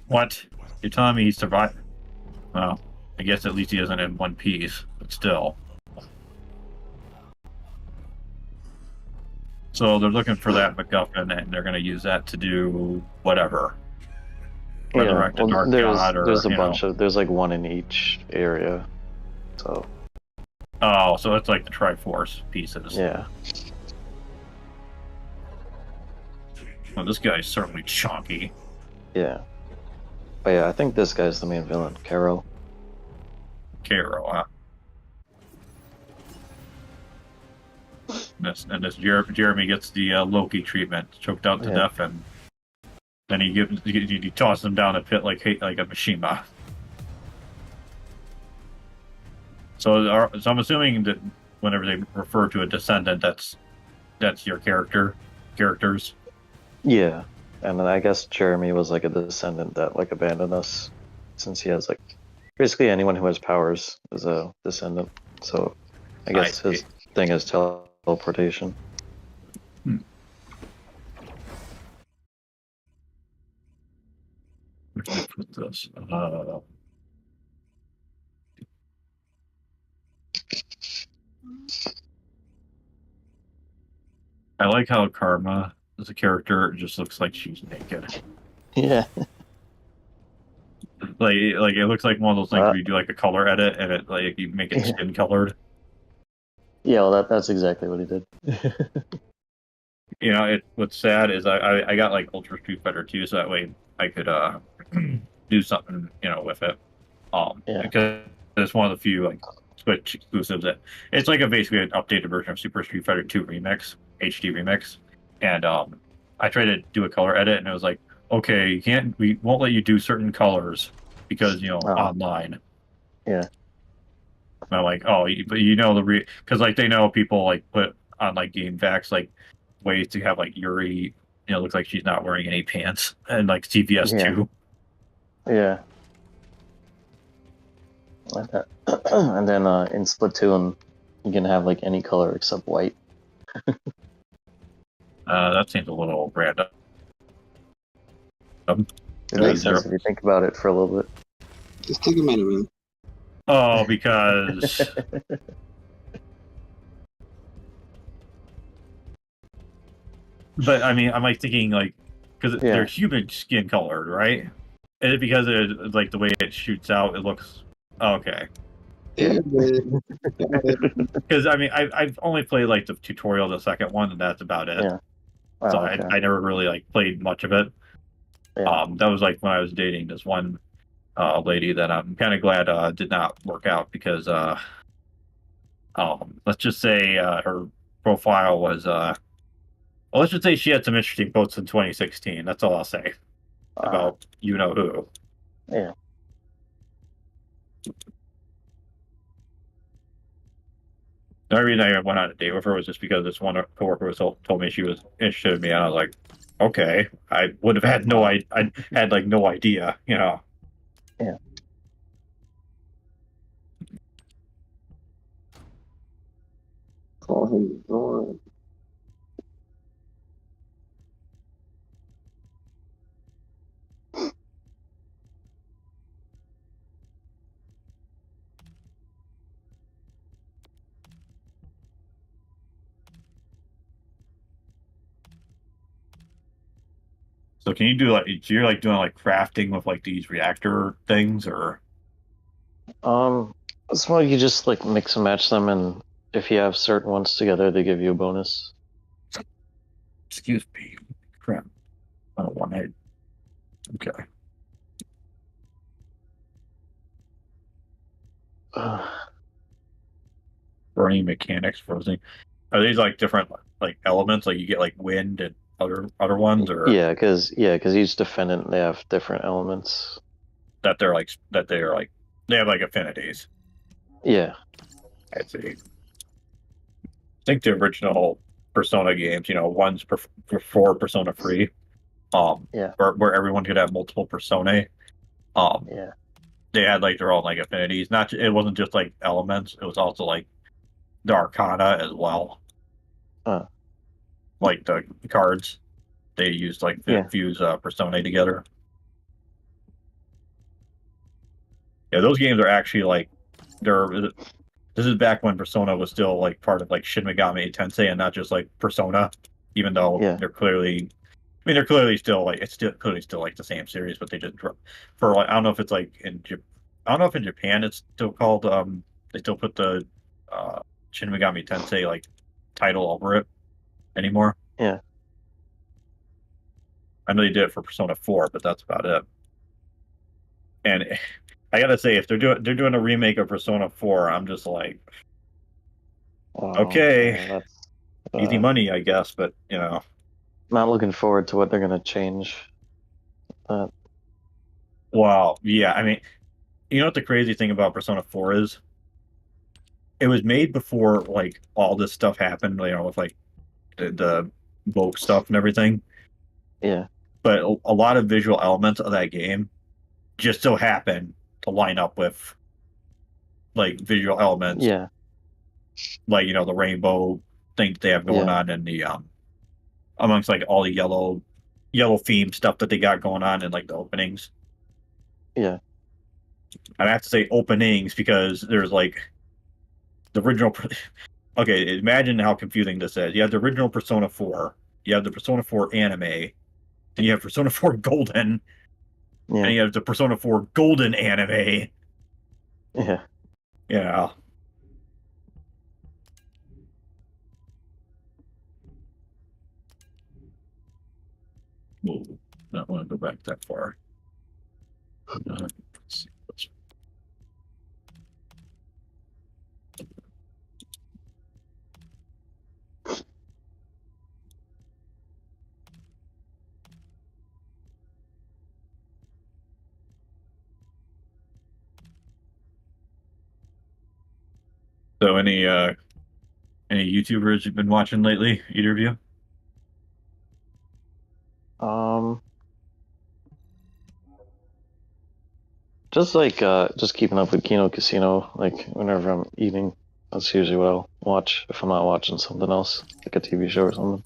What? You're telling me he survived? Well, I guess at least he isn't in one piece, but still. So they're looking for that MacGuffin, and they're going to use that to do whatever. Resurrect a Dark God, or there's a bunch of there's like one in each area. So. Oh, so it's like the Triforce pieces. Yeah. Well, this guy's certainly chunky. Yeah. But yeah, I think this guy's the main villain, Caro. Caro, huh? And this Jeremy gets the Loki treatment, choked out to death, and then he tosses him down a pit like a Mishima. So I'm assuming that whenever they refer to a descendant, that's that's your characters. Yeah, and then I guess Jeremy was like a descendant that like abandoned us, since he has like basically anyone who has powers is a descendant. So I guess his thing is teleportation. Where can I put this? I like how Karma as a character just looks like she's naked. Yeah. Like it looks like one of those things where you do like a color edit and it like you make it Yeah. skin colored. Yeah, well that's exactly what he did. You know, what's sad is I got like Ultra Street Fighter 2, so that way I could do something, you know, with it. Yeah. Because it's one of the few like Switch exclusives that it's like basically an updated version of Super Street Fighter 2 Remix, HD Remix. And I tried to do a color edit and it was like, okay, we won't let you do certain colors because, you know, online. Yeah. And I'm like, oh, but you know because like they know people like put on like game facts like ways to have like Yuri, you know, looks like she's not wearing any pants, and like CVS Yeah. 2. Yeah. Like that. And then in Splatoon, you can have like any color except white. That seems a little random. It makes sense if you think about it for a little bit. Just take a minute, man. Oh, because but I mean, I'm like thinking like because they're human skin colored, right? Is it because it like the way it shoots out? It looks okay. Yeah. Because I mean, I've only played like the tutorial, the second one, and that's about it. Yeah. Wow, So okay. I never really like played much of it. Yeah. That was like when I was dating this one lady that I'm kind of glad did not work out because let's just say her profile was well, let's just say she had some interesting posts in 2016. That's all I'll say about you know who. Yeah. The only reason I went on a date with her was just because this one coworker told me she was interested in me, and I was like, okay. I would have had I had like no idea, you know. Yeah. Call him Lord. So can you do like so you're like doing like crafting with like these reactor things or It's more you just like mix and match them, and if you have certain ones together, they give you a bonus. excuse me. Crap. I don't want it. Okay. Burning mechanics frozen. Are these like different like elements? Like you get like wind and other ones or Yeah, because each defendant they have different elements. that they're like they have like affinities. Yeah. I see. I think the original Persona games, you know, one's before Persona 3, Yeah. where everyone could have multiple personae. Yeah. They had like their own like affinities. It wasn't just like elements; it was also like the arcana as well. Like the cards, they used like fuse personae together. Yeah, those games are actually like they're. This is back when Persona was still like part of like Shin Megami Tensei and not just like Persona, even though they're clearly. I mean, they're clearly still like it's still clearly still like the same series, but they just for like I don't know if it's like I don't know if in Japan it's still called they still put the Shin Megami Tensei like title over it anymore. Yeah. I know they did it for Persona 4, but that's about it. And I gotta say, if they're doing a remake of Persona 4, I'm just like, okay, easy money, I guess. But you know, not looking forward to what they're gonna change. Well, yeah, I mean, you know what the crazy thing about Persona 4 is? It was made before like all this stuff happened, you know, with like the woke stuff and everything. Yeah. But a lot of visual elements of that game just so happen to line up with like visual elements, Yeah. like the rainbow thing that they have going Yeah. on in the amongst like all the yellow theme stuff that they got going on in like the openings. Yeah. I have to say openings because there's like the original. Okay, imagine how confusing this is. You have the original Persona 4, you have the Persona 4 anime, then you have Persona 4 Golden, and Yeah. you have the Persona 4 Golden anime. Yeah. Yeah. Whoa, not want to go back that far. Let's see. So any YouTubers you've been watching lately? Either of you? Um, just keeping up with Kino Casino. Like whenever I'm eating, that's usually what I'll watch if I'm not watching something else, like a TV show or something.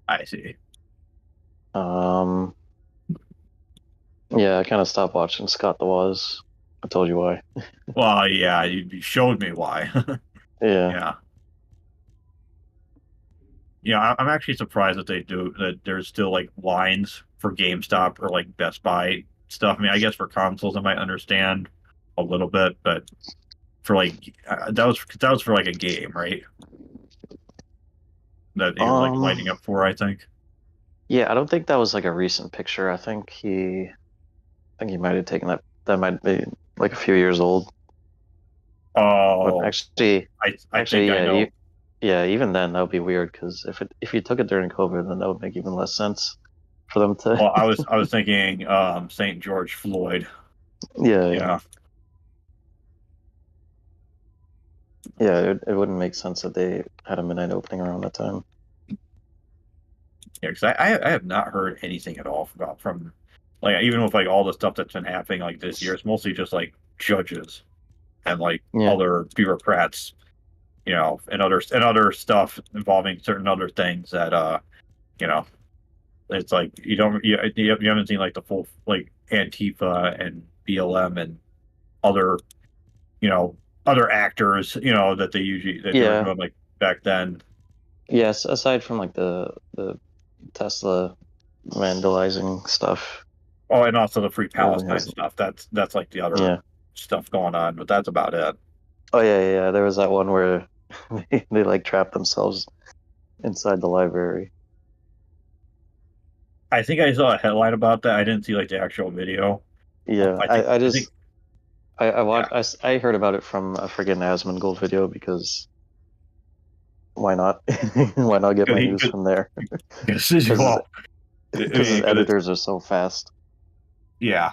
I see. Um, yeah, I kind of stopped watching Scott the Woz. I told you why. Well, yeah, you showed me why. Yeah. Yeah. Yeah, I'm actually surprised that there's still like lines for GameStop or like Best Buy stuff. I mean, I guess for consoles I might understand a little bit, but for like that was for like a game, right? That you're like Um, lining up for, I think. yeah, I don't think that was like a recent picture. I think he might have taken that. That might be like a few years old. But Oh, actually, I think I yeah, know. yeah, even then that would be weird because if you took it during COVID, then that would make even less sense for them to. Well, I was thinking St. George Floyd. Yeah, yeah, Yeah. yeah. It wouldn't make sense that they had a midnight opening around that time. Yeah, because I have not heard anything at all from like even with like all the stuff that's been happening like this year, it's mostly just like judges and like Yeah, other bureaucrats, and other stuff involving certain other things that you know, it's like you haven't seen like the full like Antifa and BLM and other you know other actors that they were yeah, doing like back then. yes. Aside from like the Tesla vandalizing stuff, Oh, and also the Free it really Palestine hasn't. stuff. That's like the other Yeah. stuff going on, but that's about it. Oh yeah, yeah, yeah. There was that one where they like trapped themselves inside the library. I think I saw a headline about that. I didn't see like the actual video. Yeah, I think I I think just I yeah. watched I heard about it from a friggin' Asmongold video because why not? Why not get my He news could from there? Because well, I his mean, 'cause editors are so fast. yeah.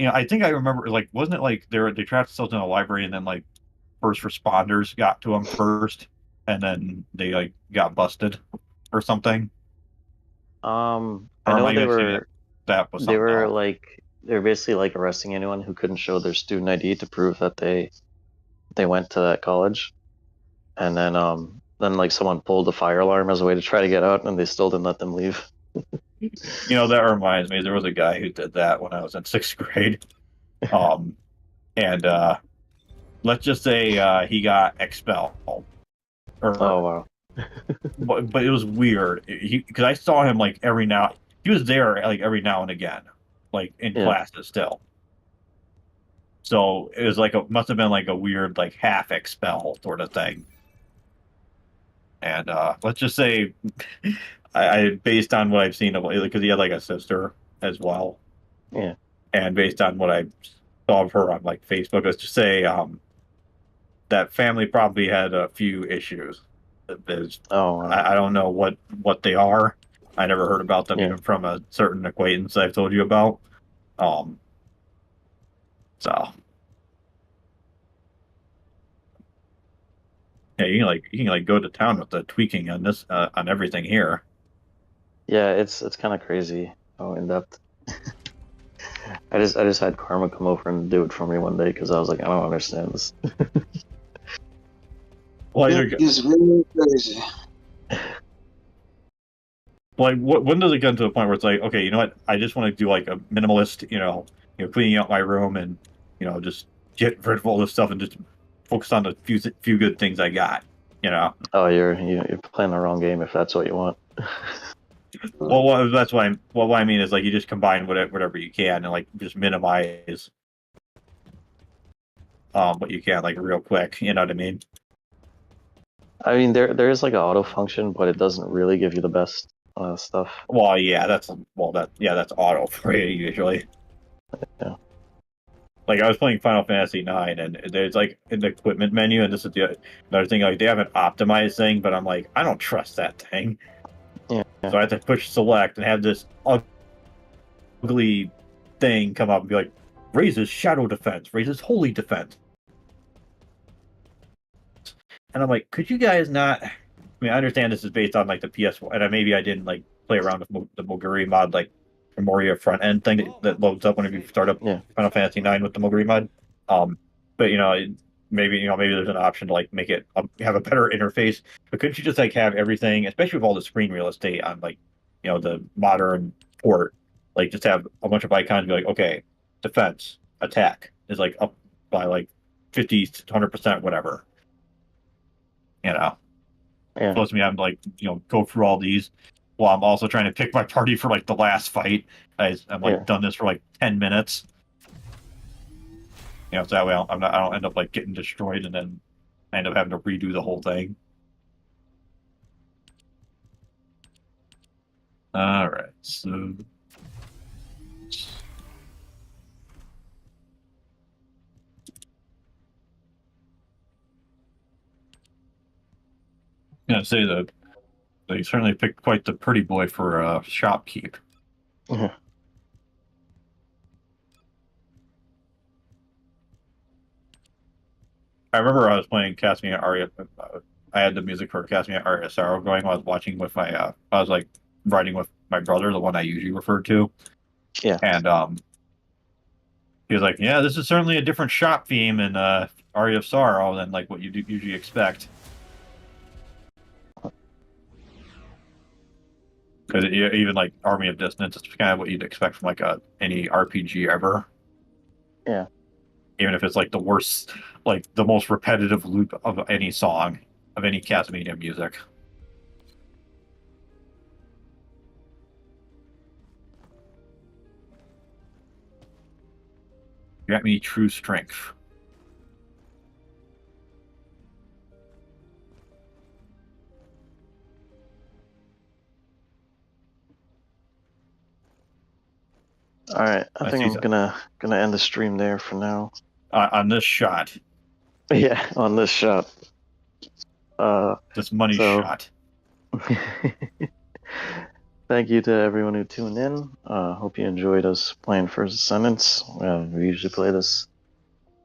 I think I remember like wasn't it like they trapped themselves in a library and then like first responders got to them first and then they like got busted or something? I Or am know I they mixing were that with they something were else? like they were basically like arresting anyone who couldn't show their student ID to prove that they went to that college, and then like someone pulled the fire alarm as a way to try to get out, and they still didn't let them leave. That reminds me, there was a guy who did that when I was in sixth grade. Um, and let's just say he got expelled, Oh or wow. but it was weird. Because I saw him like every now he was there like every now and again, like in Yeah. classes still. So it was like must have been like a weird like half expel sort of thing. And let's just say I based on what I've seen of because he had like a sister as well, Yeah. and based on what I saw of her on like Facebook, let's just say that family probably had a few issues. There's, Oh wow. I don't know what they are. I never heard about them Yeah. even from a certain acquaintance I've told you about. Um, so Yeah, you can like go to town with the tweaking on this on everything here. Yeah, it's kind of crazy how in depth. I just had Karma come over and do it for me one day because I was like, I don't understand this. Well, It is really crazy. like when does it get to the point where it's like, okay, you know what? I just want to do like a minimalist, cleaning out my room and just get rid of all this stuff and just focus on the few good things I got. You know. Oh, you're playing the wrong game if that's what you want. Well, that's why. What I mean is like you just combine whatever you can and like just minimize what you can like real quick. You know what I mean? I mean, there is like an auto function, but it doesn't really give you the best stuff. Well, yeah, that's auto for you usually. Yeah. Like I was playing Final Fantasy IX, and there's like in the equipment menu, and this is another thing. Like they have an optimized thing, but I'm like, I don't trust that thing. Yeah. So I have to push select and have this ugly thing come up and be like, raises shadow defense, raises holy defense, and I'm like, could you guys not? I mean, I understand this is based on like the PS4, and maybe I didn't like play around with the Moguri mod, like the Moria front end thing that loads up whenever you start up Yeah. Final Fantasy IX with the Moguri mod. But maybe there's an option to like make it have a better interface. But couldn't you just like have everything, especially with all the screen real estate on like the modern port, like just have a bunch of icons, be like, okay, defense, attack is like up by like 50 to 100%, whatever. Yeah. Supposed to me, I'm like, go through all these while I'm also trying to pick my party for like the last fight. I'm like Yeah. done this for like 10 minutes. So that way I don't end up like getting destroyed and then I end up having to redo the whole thing. All right, so I'm gonna say that they certainly picked quite the pretty boy for shopkeep. Yeah. I remember I was playing Castlevania Aria. I had the music for Castlevania Aria Sorrow going while I was watching with my. I was like riding with my brother, the one I usually refer to. Yeah. And he was like, "Yeah, this is certainly a different shop theme in Aria of Sorrow than like what you usually expect." Because even like Army of Dissonance, it's kind of what you'd expect from like any RPG ever. Yeah. Even if it's like the worst, like the most repetitive loop of any song, of any Castlevania music. You got me true strength. All right. I think I'm gonna end the stream there for now. On this shot. Yeah, on this shot. This money shot. Thank you to everyone who tuned in. Hope you enjoyed us playing First Descendants. We usually play this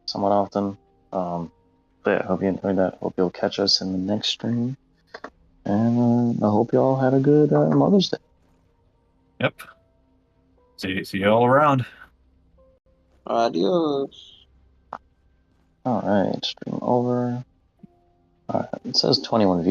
somewhat often. But yeah, hope you enjoyed that. Hope you'll catch us in the next stream. And I hope you all had a good Mother's Day. Yep. See you all around. Adios. All right, stream over. All right, it says 21 views.